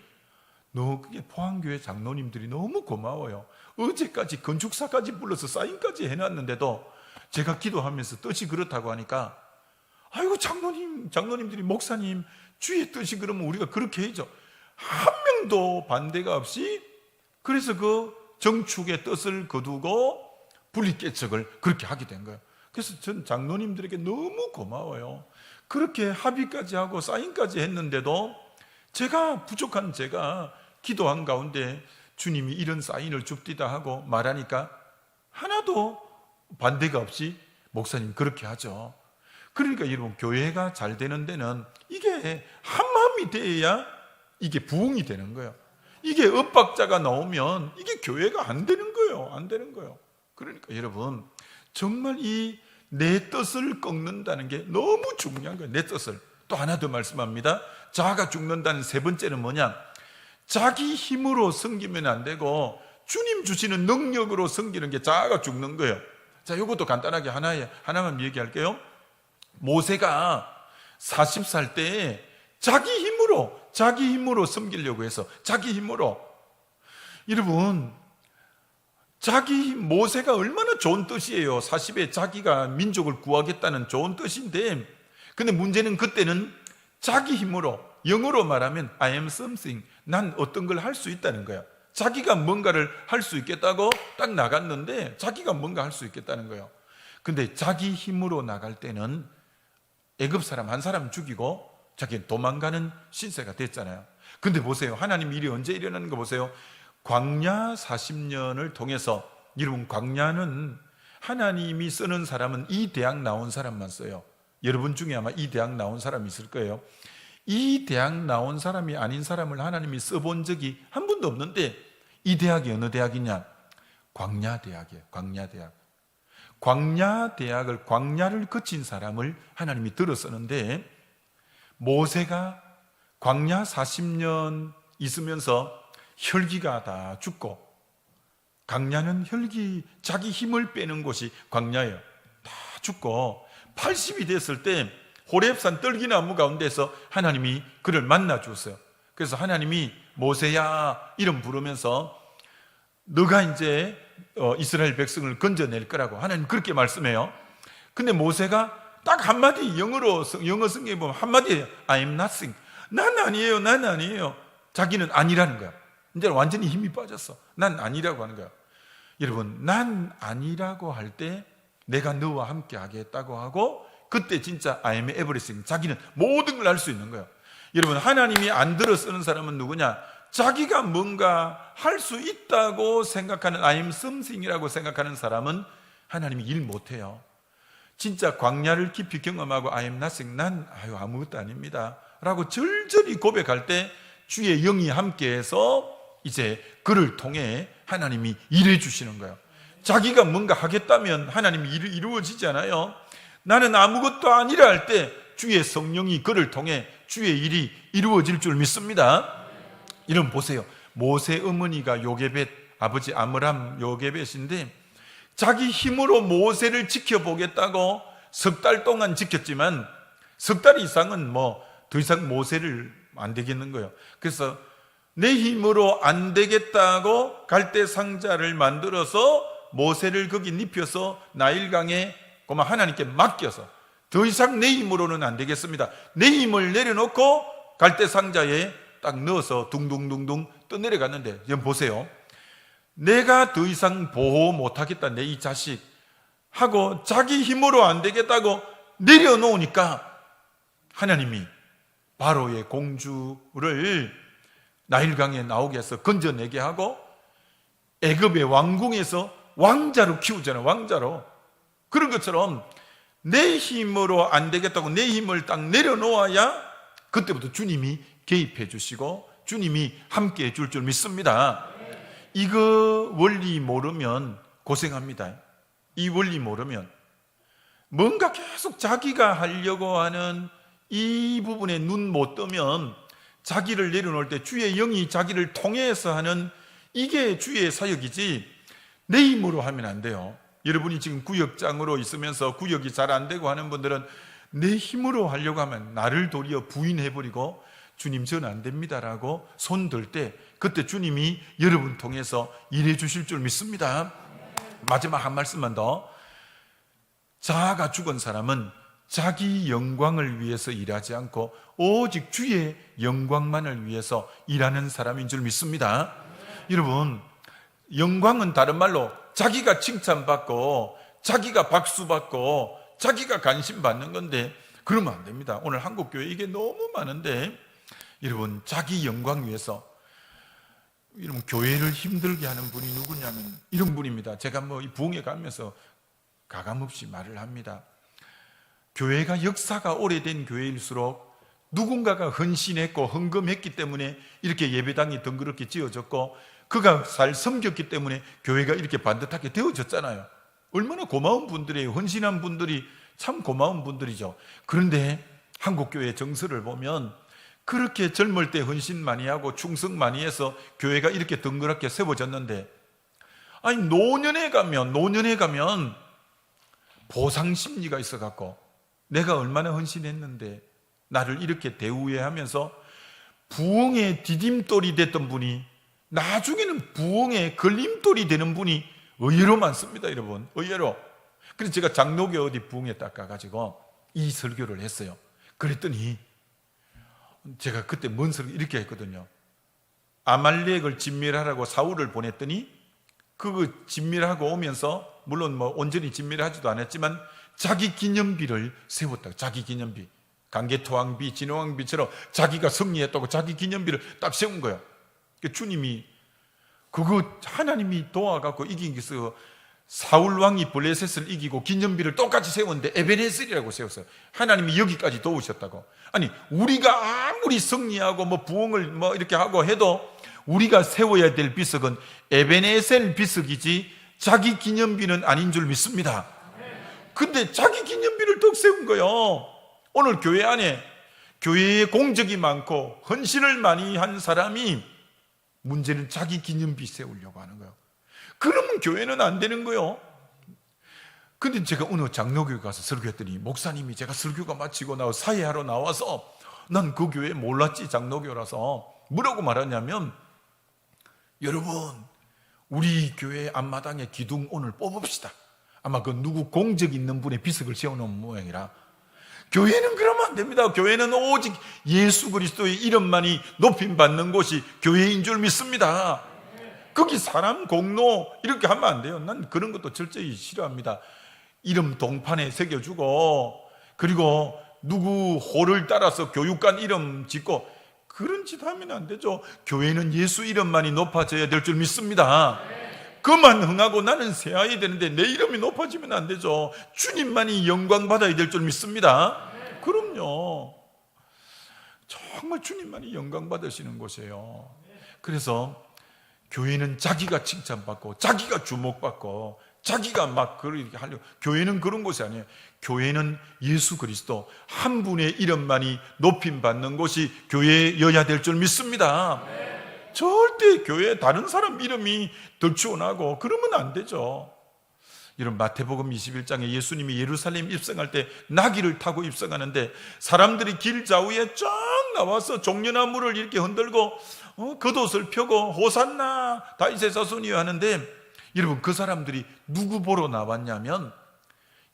A: 그게 포항교회 장로님들이 너무 고마워요. 어제까지 건축사까지 불러서 사인까지 해놨는데도 제가 기도하면서 뜻이 그렇다고 하니까, 아이고 장로님들이 목사님 주의 뜻이 그러면 우리가 그렇게 해줘. 한 명도 반대가 없이, 그래서 그 정축의 뜻을 거두고 분리개척을 그렇게 하게 된 거예요. 그래서 전 장로님들에게 너무 고마워요. 그렇게 합의까지 하고 사인까지 했는데도 부족한 제가 기도한 가운데 주님이 이런 사인을 줍디다 하고 말하니까 하나도 반대가 없이 목사님 그렇게 하죠. 그러니까 여러분, 교회가 잘 되는 데는 이게 한 마음이 돼야 이게 부흥이 되는 거예요. 이게 엇박자가 나오면 이게 교회가 안 되는 거예요. 안 되는 거예요. 그러니까 여러분, 정말 이 내 뜻을 꺾는다는 게 너무 중요한 거예요. 내 뜻을. 또 하나 더 말씀합니다. 자아가 죽는다는 세 번째는 뭐냐? 자기 힘으로 섬기면 안 되고 주님 주시는 능력으로 섬기는 게 자아가 죽는 거예요. 자, 이것도 간단하게 하나만 얘기할게요. 모세가 40살 때 자기 힘으로 섬기려고 해서, 자기 힘으로. 여러분, 자기 모세가 얼마나 좋은 뜻이에요. 40에 자기가 민족을 구하겠다는 좋은 뜻인데, 근데 문제는 그때는 자기 힘으로, 영어로 말하면 I am something, 난 어떤 걸 할 수 있다는 거야. 자기가 뭔가를 할 수 있겠다고 딱 나갔는데 자기가 뭔가 할 수 있겠다는 거예요. 근데 자기 힘으로 나갈 때는 애굽 사람 한 사람 죽이고 자기는 도망가는 신세가 됐잖아요. 근데 보세요, 하나님 일이 언제 일어나는 거 보세요. 광야 40년을 통해서, 여러분 광야는 하나님이 쓰는 사람은 이 대학 나온 사람만 써요. 여러분 중에 아마 이 대학 나온 사람이 있을 거예요. 이 대학 나온 사람이 아닌 사람을 하나님이 써본 적이 한 번도 없는데, 이 대학이 어느 대학이냐? 광야대학이에요. 광야대학. 광야대학을, 광야를 거친 사람을 하나님이 들어 쓰는데, 모세가 광야 40년 있으면서 혈기가 다 죽고, 광야는 혈기, 자기 힘을 빼는 곳이 광야예요. 다 죽고 80이 됐을 때 호렙산 떨기나무 가운데서 하나님이 그를 만나 주었어요. 그래서 하나님이 모세야 이름 부르면서 너가 이제 이스라엘 백성을 건져낼 거라고 하나님 그렇게 말씀해요. 근데 모세가 딱 한마디, 영어 성경에 보면 한마디 I am nothing, 난 아니에요, 난 아니에요. 자기는 아니라는 거야. 이제 완전히 힘이 빠졌어. 난 아니라고 하는 거야. 여러분, 난 아니라고 할 때 내가 너와 함께 하겠다고 하고, 그때 진짜 I am everything, 자기는 모든 걸 할 수 있는 거예요. 여러분, 하나님이 안 들어 쓰는 사람은 누구냐? 자기가 뭔가 할 수 있다고 생각하는, I am something이라고 생각하는 사람은 하나님이 일 못해요. 진짜 광야를 깊이 경험하고 I am nothing, 난 아무것도 아닙니다 라고 절절히 고백할 때 주의 영이 함께해서 이제 그를 통해 하나님이 일해 주시는 거예요. 자기가 뭔가 하겠다면 하나님이 일이 이루어지지 않아요. 나는 아무것도 아니라 할 때 주의 성령이 그를 통해 주의 일이 이루어질 줄 믿습니다. 이런 보세요. 모세 어머니가 요게벳, 아버지 아므람 요게벳인데 자기 힘으로 모세를 지켜보겠다고 석 달 동안 지켰지만 석 달 이상은 더 이상 모세를 안 되겠는 거예요. 그래서 내 힘으로 안 되겠다고 갈대 상자를 만들어서 모세를 거기 눕혀서 나일강에 그만 하나님께 맡겨서 더 이상 내 힘으로는 안 되겠습니다. 내 힘을 내려놓고 갈대 상자에 딱 넣어서 둥둥둥둥 떠내려갔는데, 여러분 보세요. 내가 더 이상 보호 못하겠다, 내 이 자식 하고 자기 힘으로 안 되겠다고 내려놓으니까 하나님이 바로의 공주를 나일강에 나오게 해서 건져내게 하고 애굽의 왕궁에서 왕자로 키우잖아요. 왕자로. 그런 것처럼 내 힘으로 안 되겠다고 내 힘을 딱 내려놓아야 그때부터 주님이 개입해 주시고 주님이 함께 해줄 줄 믿습니다. 이거 원리 모르면 고생합니다. 이 원리 모르면 뭔가 계속 자기가 하려고 하는 이 부분에 눈 못 뜨면 자기를 내려놓을 때 주의 영이 자기를 통해서 하는 이게 주의 사역이지 내 힘으로 하면 안 돼요. 여러분이 지금 구역장으로 있으면서 구역이 잘 안 되고 하는 분들은 내 힘으로 하려고 하면 나를 도리어 부인해버리고 주님 저는 안 됩니다라고 손 들 때 그때 주님이 여러분 통해서 일해 주실 줄 믿습니다. 마지막 한 말씀만 더. 자아가 죽은 사람은 자기 영광을 위해서 일하지 않고 오직 주의 영광만을 위해서 일하는 사람인 줄 믿습니다. 여러분, 영광은 다른 말로 자기가 칭찬받고 자기가 박수받고 자기가 관심받는 건데 그러면 안 됩니다. 오늘 한국교회 이게 너무 많은데 여러분, 자기 영광 위해서 여러분, 교회를 힘들게 하는 분이 누구냐면 이런 분입니다. 제가 이 부흥회 가면서 가감없이 말을 합니다. 교회가 역사가 오래된 교회일수록 누군가가 헌신했고 헌금했기 때문에 이렇게 예배당이 덩그럽게 지어졌고 그가 잘 섬겼기 때문에 교회가 이렇게 반듯하게 되어졌잖아요. 얼마나 고마운 분들이에요. 헌신한 분들이 참 고마운 분들이죠. 그런데 한국교회 정서를 보면 그렇게 젊을 때 헌신 많이 하고 충성 많이 해서 교회가 이렇게 덩그랗게 세워졌는데, 아니 노년에 가면 보상 심리가 있어갖고 내가 얼마나 헌신했는데 나를 이렇게 대우해하면서 부흥의 디딤돌이 됐던 분이 나중에는 부흥의 걸림돌이 되는 분이 의외로 많습니다, 여러분. 의외로. 그래서 제가 장로교 어디 부흥에 딱 가가지고 이 설교를 했어요. 그랬더니 제가 그때 뭔 설교 이렇게 했거든요. 아말렉을 진멸하라고 사울을 보냈더니 그거 진멸하고 오면서 물론 뭐 온전히 진멸하지도 않았지만 자기 기념비를 세웠다. 자기 기념비. 강개토왕비, 진호왕비처럼 자기가 승리했다고 자기 기념비를 딱 세운 거예요. 주님이 그거 하나님이 도와갖고 이긴 것을 사울 왕이 블레셋을 이기고 기념비를 똑같이 세웠는데 에베네셀이라고 세웠어요. 하나님이 여기까지 도우셨다고. 아니 우리가 아무리 승리하고 뭐 부흥을 뭐 이렇게 하고 해도 우리가 세워야 될 비석은 에베네셀 비석이지 자기 기념비는 아닌 줄 믿습니다. 근데 자기 기념비를 떡 세운 거예요. 오늘 교회 안에 교회에 공적이 많고 헌신을 많이 한 사람이 문제는 자기 기념비 세우려고 하는 거예요. 그러면 교회는 안 되는 거예요. 근데 제가 어느 장로교회 가서 설교했더니 목사님이 제가 설교가 마치고 나와 사회하러 나와서 난 그 교회 몰랐지 장로교라서 뭐라고 말하냐면 여러분 우리 교회 앞마당에 기둥 오늘 뽑읍시다. 아마 그 누구 공적 있는 분의 비석을 세워놓은 모양이라 교회는 그러면 안 됩니다. 교회는 오직 예수 그리스도의 이름만이 높임받는 곳이 교회인 줄 믿습니다. 거기 사람 공로 이렇게 하면 안 돼요. 난 그런 것도 철저히 싫어합니다. 이름 동판에 새겨주고 그리고 누구 호를 따라서 교육관 이름 짓고 그런 짓 하면 안 되죠. 교회는 예수 이름만이 높아져야 될 줄 믿습니다. 그만 흥하고 나는 새해야 되는데 내 이름이 높아지면 안 되죠. 주님만이 영광 받아야 될 줄 믿습니다. 그럼요. 정말 주님만이 영광 받으시는 곳이에요. 그래서 교회는 자기가 칭찬받고 자기가 주목받고 자기가 막 그렇게 하려고. 교회는 그런 곳이 아니에요. 교회는 예수 그리스도 한 분의 이름만이 높임받는 곳이 교회여야 될 줄 믿습니다. 절대 교회에 다른 사람 이름이 덜추어나고 그러면 안 되죠. 이런 마태복음 21장에 예수님이 예루살렘 입성할 때 나귀를 타고 입성하는데 사람들이 길 좌우에 쫙 나와서 종려나무를 이렇게 흔들고 겉옷을 펴고 호산나 다윗의 자손이여 하는데 여러분 그 사람들이 누구 보러 나왔냐면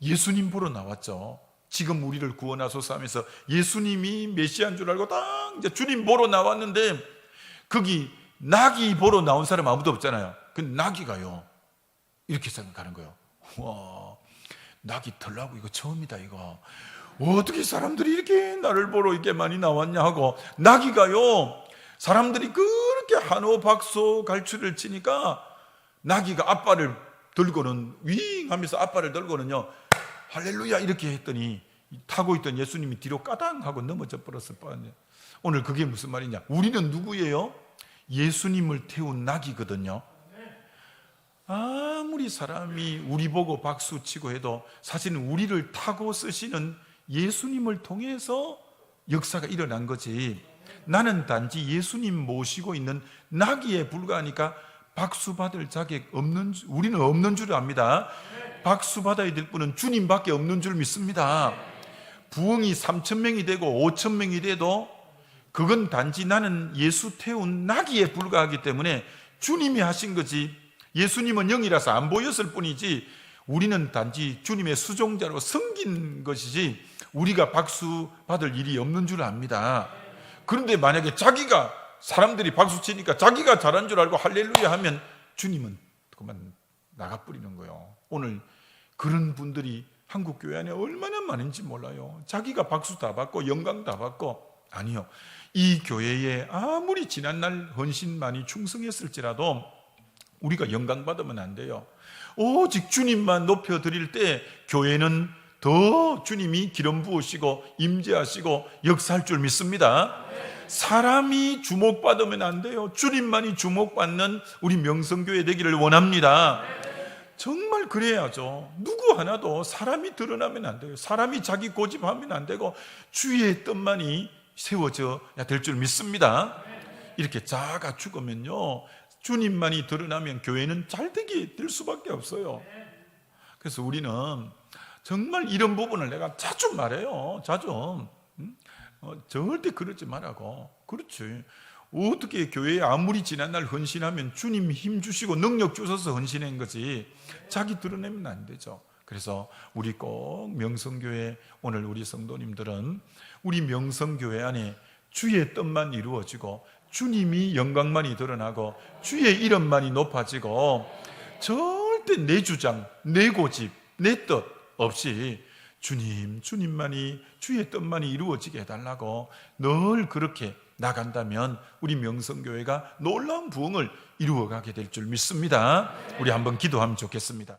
A: 예수님 보러 나왔죠. 지금 우리를 구원하소서 하면서 예수님이 메시아인 줄 알고 딱 이제 주님 보러 나왔는데 거기 나귀 보러 나온 사람 아무도 없잖아요. 근데 나귀가요 이렇게 생각하는 거예요. 와, 나귀 털라고 이거 처음이다 이거. 어떻게 사람들이 이렇게 나를 보러 이렇게 많이 나왔냐 하고 나귀가요 사람들이 그렇게 한호 박소 갈출을 치니까 나귀가 앞발을 들고는 윙 하면서 앞발을 들고는요 할렐루야 이렇게 했더니 타고 있던 예수님이 뒤로 까당 하고 넘어져 버렸을 뻔했네요. 오늘 그게 무슨 말이냐? 우리는 누구예요? 예수님을 태운 나귀거든요. 아무리 사람이 우리 보고 박수 치고 해도 사실은 우리를 타고 쓰시는 예수님을 통해서 역사가 일어난 거지. 나는 단지 예수님 모시고 있는 나귀에 불과하니까 박수 받을 자격 없는, 우리는 없는 줄 압니다. 박수 받아야 될 분은 주님밖에 없는 줄 믿습니다. 부흥이 3,000명이 되고 5,000명이 돼도 그건 단지 나는 예수 태운 나귀에 불과하기 때문에 주님이 하신 거지. 예수님은 영이라서 안 보였을 뿐이지 우리는 단지 주님의 수종자로 섬긴 것이지 우리가 박수 받을 일이 없는 줄 압니다. 그런데 만약에 자기가 사람들이 박수 치니까 자기가 잘한 줄 알고 할렐루야 하면 주님은 그만 나가버리는 거예요. 오늘 그런 분들이 한국 교회 안에 얼마나 많은지 몰라요. 자기가 박수 다 받고 영광 다 받고. 아니요, 이 교회에 아무리 지난날 헌신 많이 충성했을지라도 우리가 영광 받으면 안 돼요. 오직 주님만 높여드릴 때 교회는 더 주님이 기름 부으시고 임재하시고 역사할 줄 믿습니다. 사람이 주목받으면 안 돼요. 주님만이 주목받는 우리 명성교회 되기를 원합니다. 정말 그래야죠. 누구 하나도 사람이 드러나면 안 돼요. 사람이 자기 고집하면 안 되고 주의 뜻만이 세워져야 될 줄 믿습니다. 이렇게 자아가 죽으면요 주님만이 드러나면 교회는 잘되게 될 수밖에 없어요. 그래서 우리는 정말 이런 부분을 내가 자주 말해요. 자주 절대 그러지 말라고. 그렇지, 어떻게 교회에 아무리 지난날 헌신하면 주님 힘 주시고 능력 주셔서 헌신한 거지 자기 드러내면 안 되죠. 그래서 우리 꼭 명성교회, 오늘 우리 성도님들은 우리 명성교회 안에 주의 뜻만 이루어지고 주님이 영광만이 드러나고 주의 이름만이 높아지고 절대 내 주장, 내 고집, 내 뜻 없이 주님만이 주의 뜻만이 이루어지게 해달라고 늘 그렇게 나간다면 우리 명성교회가 놀라운 부흥을 이루어가게 될 줄 믿습니다. 우리 한번 기도하면 좋겠습니다.